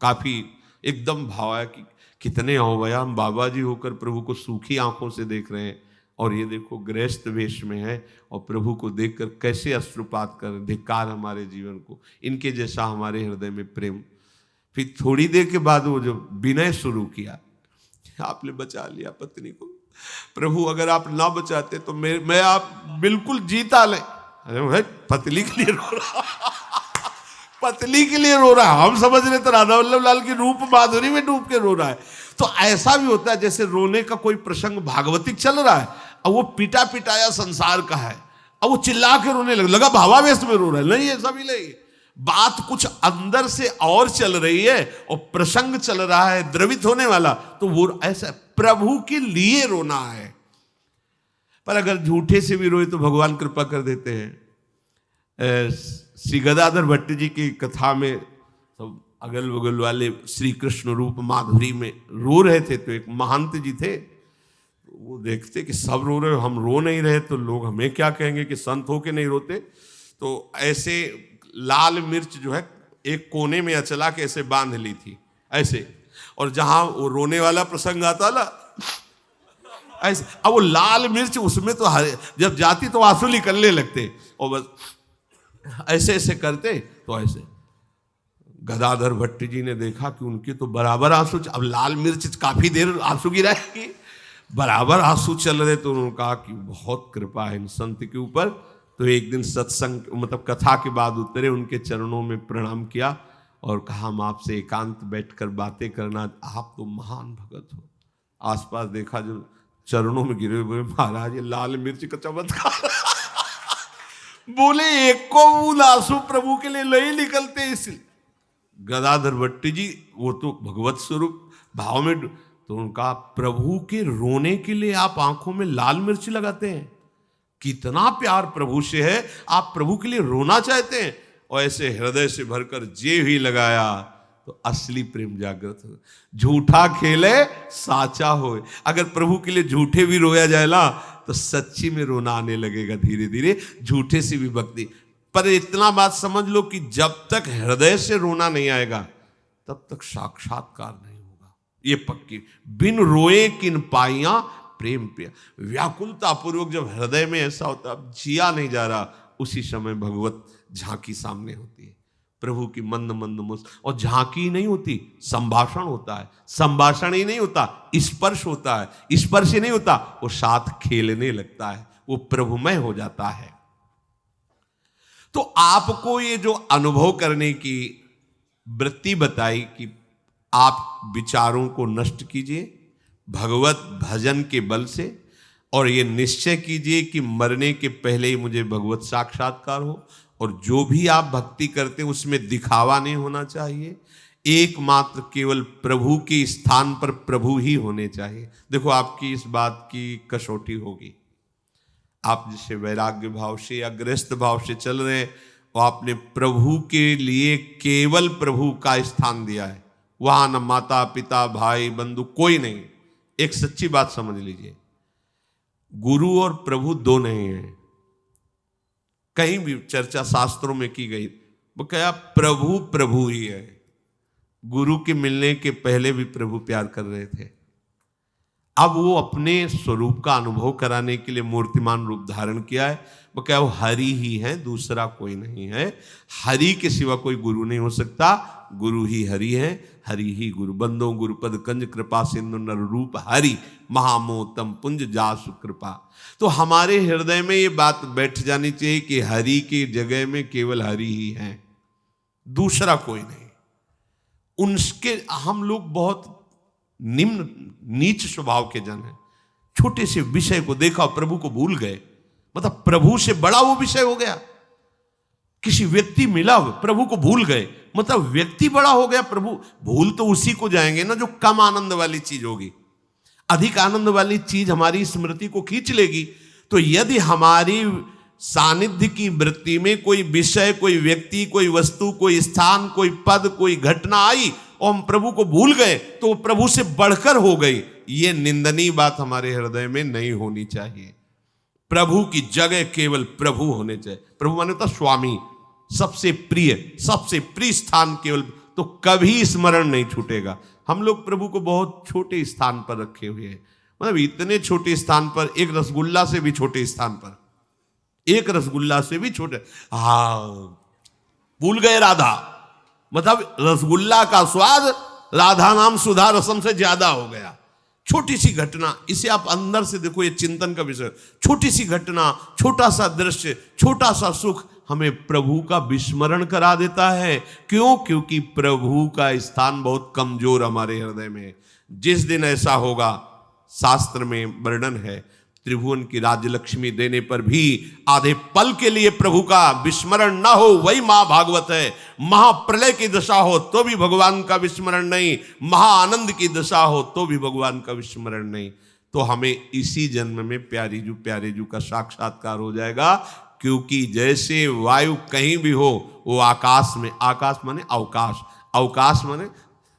काफी एकदम भाव है कि कितने अवया हम बाबा जी होकर प्रभु को सूखी आंखों से देख रहे हैं, और ये देखो गृहस्थ वेश में है और प्रभु को देखकर कैसे अश्रुपात कर। धिक्कार हमारे जीवन को, इनके जैसा हमारे हृदय में प्रेम। फिर थोड़ी देर के बाद वो जो विनय शुरू किया, आपने बचा लिया पत्नी को, प्रभु अगर आप ना बचाते तो मैं आप बिल्कुल जीता ले। अरे भाई, पतली के लिए रो रहा पतली के लिए रो रहा है। हम समझ रहे तो राधा वल्लभ लाल की रूप माधुरी में डूब के रो रहा है। तो ऐसा भी होता है जैसे रोने का कोई प्रसंग भागवतिक चल रहा है, अब वो पिटा पिटाया संसार का है, अब वो चिल्ला के रोने लगा भावावेश में रो रहा है। नहीं, ऐसा भी नहीं, बात कुछ अंदर से और चल रही है और प्रसंग चल रहा है द्रवित होने वाला, तो वो ऐसा प्रभु के लिए रोना है। पर अगर झूठे से भी रोए तो भगवान कृपा कर देते हैं। श्री गदाधर भट्ट जी की कथा में सब अगल बगल वाले श्री कृष्ण रूप माधुरी में रो रहे थे, तो एक महंत जी थे, वो देखते कि सब रो रहे, हम रो नहीं रहे, तो लोग हमें क्या कहेंगे कि संत हो के नहीं रोते। तो ऐसे लाल मिर्च जो है एक कोने में अचला के ऐसे बांध ली थी ऐसे, और जहां वो रोने वाला प्रसंग आता ना ऐसे, अब वो लाल मिर्च उसमें तो जब जाती तो आंसू निकलने लगते, और बस ऐसे ऐसे करते। तो ऐसे गदाधर भट्ट जी ने देखा कि उनके तो बराबर आंसू, अब लाल मिर्च काफी देर आंसू गिराएगी, बराबर आंसू चल रहे, तो उन्होंने कहा कि बहुत कृपा है इन संत के ऊपर। तो एक दिन सत्संग मतलब कथा के बाद उतरे, उनके चरणों में प्रणाम किया और कहा हम आपसे एकांत बैठकर बातें करना, आप तो महान भगत हो। आसपास देखा, जो चरणों में गिरे हुए, महाराज ये लाल मिर्च का चमत्कार बोले एक को बूंद आंसू प्रभु के लिए नहीं निकलते। इसलिए गदाधर भट्ट जी वो तो भगवत स्वरूप भाव में, तो उनका प्रभु के रोने के लिए आप आंखों में लाल मिर्च लगाते हैं, कितना प्यार प्रभु से है, आप प्रभु के लिए रोना चाहते हैं, और ऐसे हृदय से भरकर जे भी लगाया तो असली प्रेम जागृत हो। झूठा खेले साचा होए। अगर प्रभु के लिए झूठे भी रोया जाए ना तो सच्ची में रोना आने लगेगा धीरे धीरे, झूठे से भी भक्ति। पर इतना बात समझ लो कि जब तक हृदय से रोना नहीं आएगा तब तक साक्षात्कार नहीं होगा, ये पक्की। बिन रोए किन पाइया प्रेम पिया। व्याकुलता पूर्वक जब हृदय में ऐसा होता अब जिया नहीं जा रहा, उसी समय भगवत झांकी सामने होती है, प्रभु की मंद मंद मुस्क। और झांकी नहीं होती, संभाषण होता है। संभाषण ही नहीं होता, स्पर्श होता है। स्पर्श ही नहीं होता, वो साथ खेलने लगता है, वो प्रभुमय हो जाता है। तो आपको ये जो अनुभव करने की वृत्ति बताई कि आप विचारों को नष्ट कीजिए भगवत भजन के बल से, और ये निश्चय कीजिए कि मरने के पहले ही मुझे भगवत साक्षात्कार हो, और जो भी आप भक्ति करते हैं उसमें दिखावा नहीं होना चाहिए, एकमात्र केवल प्रभु के स्थान पर प्रभु ही होने चाहिए। देखो आपकी इस बात की कसौटी होगी, आप जिसे वैराग्य भाव से या गृहस्थ भाव से चल रहे हैं, वो आपने प्रभु के लिए केवल प्रभु का स्थान दिया है, वहां न माता पिता भाई बंधु कोई नहीं। एक सच्ची बात समझ लीजिए, गुरु और प्रभु दो नहीं है। कहीं भी चर्चा शास्त्रों में की गई, वो कहा प्रभु प्रभु ही है। गुरु के मिलने के पहले भी प्रभु प्यार कर रहे थे, अब वो अपने स्वरूप का अनुभव कराने के लिए मूर्तिमान रूप धारण किया है। वो क्या, वो हरि ही है, दूसरा कोई नहीं है। हरि के सिवा कोई गुरु नहीं हो सकता, गुरु ही हरि है, हरि ही गुरु। बंदो गुरुपद कंज कृपा सिंधु नर रूप हरि, महामोतम पुंज जासु कृपा। तो हमारे हृदय में ये बात बैठ जानी चाहिए कि हरि की जगह में केवल हरि ही है, दूसरा कोई नहीं। उनके हम लोग बहुत निम्न नीच स्वभाव के जन हैं। छोटे से विषय को देखा, प्रभु को भूल गए, मतलब प्रभु से बड़ा वो विषय हो गया। किसी व्यक्ति मिला, प्रभु को भूल गए, मतलब व्यक्ति बड़ा हो गया, प्रभु भूल तो उसी को जाएंगे ना जो कम आनंद वाली चीज होगी। अधिक आनंद वाली चीज हमारी स्मृति को खींच लेगी। तो यदि हमारी सानिध्य की वृत्ति में कोई विषय, कोई व्यक्ति, कोई वस्तु, कोई स्थान, कोई पद, कोई घटना आई और हम प्रभु को भूल गए, तो वो प्रभु से बढ़कर हो गई। ये निंदनीय बात हमारे हृदय में नहीं होनी चाहिए। प्रभु की जगह केवल प्रभु होने चाहिए। प्रभु माने तो स्वामी, सबसे प्रिय स्थान केवल, तो कभी स्मरण नहीं छूटेगा। हम लोग प्रभु को बहुत छोटे स्थान पर रखे हुए हैं, मतलब इतने छोटे स्थान पर, एक रसगुल्ला से भी छोटे स्थान पर, एक रसगुल्ला से भी छोटे। भूल गए राधा, मतलब रसगुल्ला का स्वाद राधा नाम सुधा रसम से ज्यादा हो गया। छोटी सी घटना, इसे आप अंदर से देखो, ये चिंतन का विषय। छोटी सी घटना, छोटा सा दृश्य, छोटा सा सुख हमें प्रभु का विस्मरण करा देता है। क्यों? क्योंकि प्रभु का स्थान बहुत कमजोर हमारे हृदय में है। जिस दिन ऐसा होगा, शास्त्र में वर्णन है, त्रिभुवन की राज्यलक्ष्मी देने पर भी आधे पल के लिए प्रभु का विस्मरण ना हो, वही महाभागवत है। महाप्रलय की दशा हो तो भी भगवान का विस्मरण नहीं, महाआनंद की दशा हो तो भी भगवान का विस्मरण नहीं। तो हमें इसी जन्म में प्यारे जू का साक्षात्कार हो जाएगा। क्योंकि जैसे वायु कहीं भी हो, वो आकाश में, आकाश माने अवकाश, अवकाश माने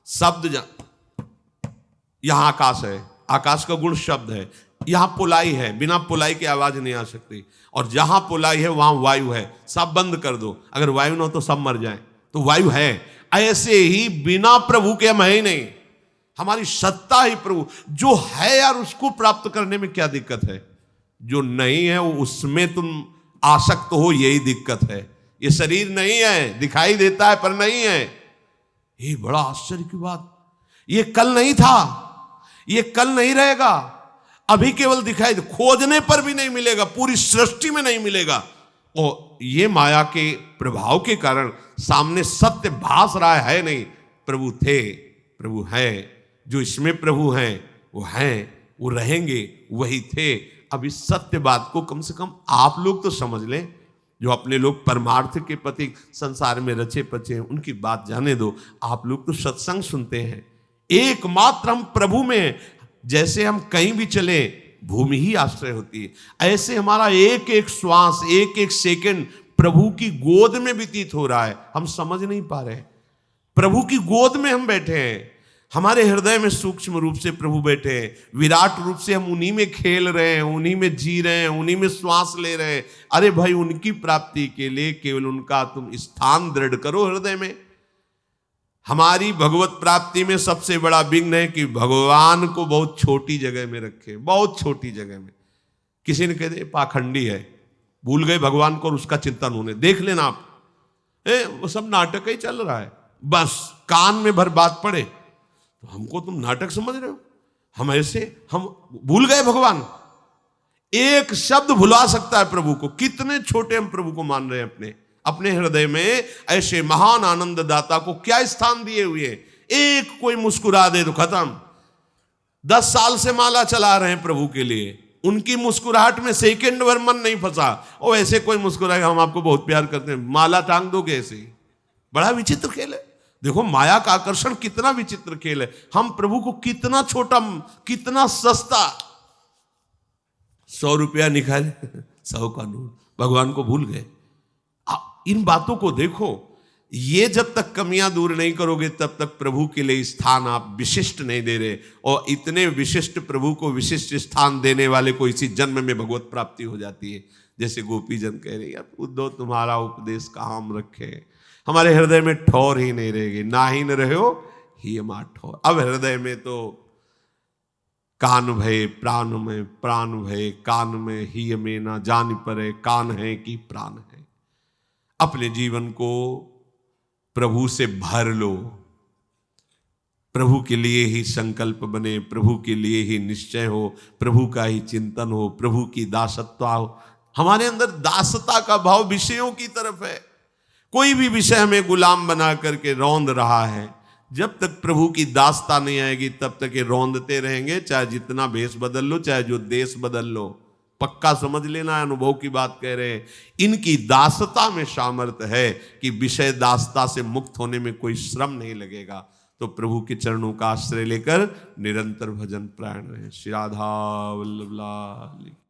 शब्द, यहां आकाश है, आकाश का गुण शब्द है। यहां पुलाई है, बिना पुलाई की आवाज नहीं आ सकती, और जहां पुलाई है वहां वायु है। सब बंद कर दो, अगर वायु ना हो तो सब मर जाए, तो वायु है। ऐसे ही बिना प्रभु के हम है ही नहीं, हमारी सत्ता ही प्रभु। जो है यार, उसको प्राप्त करने में क्या दिक्कत है? जो नहीं है उसमें तुम आसक्त हो, यही दिक्कत है। ये शरीर नहीं है, दिखाई देता है पर नहीं है। ये बड़ा आश्चर्य की बात, ये कल नहीं था, ये कल नहीं रहेगा, अभी केवल दिखाई दे, खोजने पर भी नहीं मिलेगा, पूरी सृष्टि में नहीं मिलेगा। और ये माया के प्रभाव के कारण सामने सत्य भास रहा है नहीं। प्रभु थे, प्रभु है, जो इसमें प्रभु हैं वो रहेंगे, वही थे। अब इस सत्य बात को कम से कम आप लोग तो समझ लें, जो अपने लोग परमार्थ के प्रति संसार में रचे पचे हैं, उनकी बात जाने दो। आप लोग तो सत्संग सुनते हैं, एकमात्र हम प्रभु में हैं। जैसे हम कहीं भी चले, भूमि ही आश्रय होती है। ऐसे हमारा एक एक श्वास, एक एक सेकंड प्रभु की गोद में व्यतीत हो रहा है, हम समझ नहीं पा रहे। प्रभु की गोद में हम बैठे हैं, हमारे हृदय में सूक्ष्म रूप से प्रभु बैठे हैं, विराट रूप से हम उन्हीं में खेल रहे हैं, उन्हीं में जी रहे हैं, उन्हीं में श्वास ले रहे हैं। अरे भाई, उनकी प्राप्ति के लिए केवल उनका तुम स्थान दृढ़ करो हृदय में। हमारी भगवत प्राप्ति में सबसे बड़ा विघ्न है कि भगवान को बहुत छोटी जगह में रखे, बहुत छोटी जगह में। किसी ने कह दे पाखंडी है, भूल गए भगवान को और उसका चिंतन होने। देख लेना आप, वो सब नाटक ही चल रहा है, बस कान में भर बात पड़े तो हमको तुम नाटक समझ रहे हो। हम भूल गए भगवान। एक शब्द भुला सकता है प्रभु को। कितने छोटे हम प्रभु को मान रहे हैं अपने हृदय में। ऐसे महान आनंद दाता को क्या स्थान दिए हुए हैं। एक कोई मुस्कुरा दे तो खत्म। 10 साल से माला चला रहे हैं प्रभु के लिए, उनकी मुस्कुराहट में सेकंड भर मन नहीं फंसा। और ऐसे कोई मुस्कुराएगा हम आपको बहुत प्यार करते हैं, माला टांग दोगे ऐसे ही। बड़ा विचित्र खेल है। देखो माया का आकर्षण कितना विचित्र खेल है। हम प्रभु को कितना छोटा, कितना सस्ता, 100 रुपया निकाले 100 का नोट, भगवान को भूल गए। इन बातों को देखो। ये जब तक कमियां दूर नहीं करोगे तब तक प्रभु के लिए स्थान आप विशिष्ट नहीं दे रहे। और इतने विशिष्ट प्रभु को विशिष्ट स्थान देने वाले को इसी जन्म में भगवत प्राप्ति हो जाती है। जैसे गोपी जन कह रही है, उद्धव तुम्हारा उपदेश कहाँ हम रखे, हमारे हृदय में ठौर ही नहीं रहेगी। ना ही न रहो ही हमारा ठौर। अब हृदय में तो कान भय प्राण में, प्राण भय कान में, ही में ना जान परे कान है कि प्राण है। अपने जीवन को प्रभु से भर लो, प्रभु के लिए ही संकल्प बने, प्रभु के लिए ही निश्चय हो, प्रभु का ही चिंतन हो, प्रभु की दासत्वा हो। हमारे अंदर दासता का भाव विषयों की तरफ है। कोई भी विषय हमें गुलाम बना करके रौंद रहा है, जब तक प्रभु की दासता नहीं आएगी तब तक ये रौंदते रहेंगे। चाहे जितना भेष बदल लो, चाहे जो देश बदल लो। पक्का समझ लेना, अनुभव की बात कह रहे हैं। इनकी दासता में सामर्थ्य है कि विषय दासता से मुक्त होने में कोई श्रम नहीं लगेगा। तो प्रभु के चरणों का आश्रय लेकर निरंतर भजन प्राण रहे। श्री राधा वल्लभ लाल।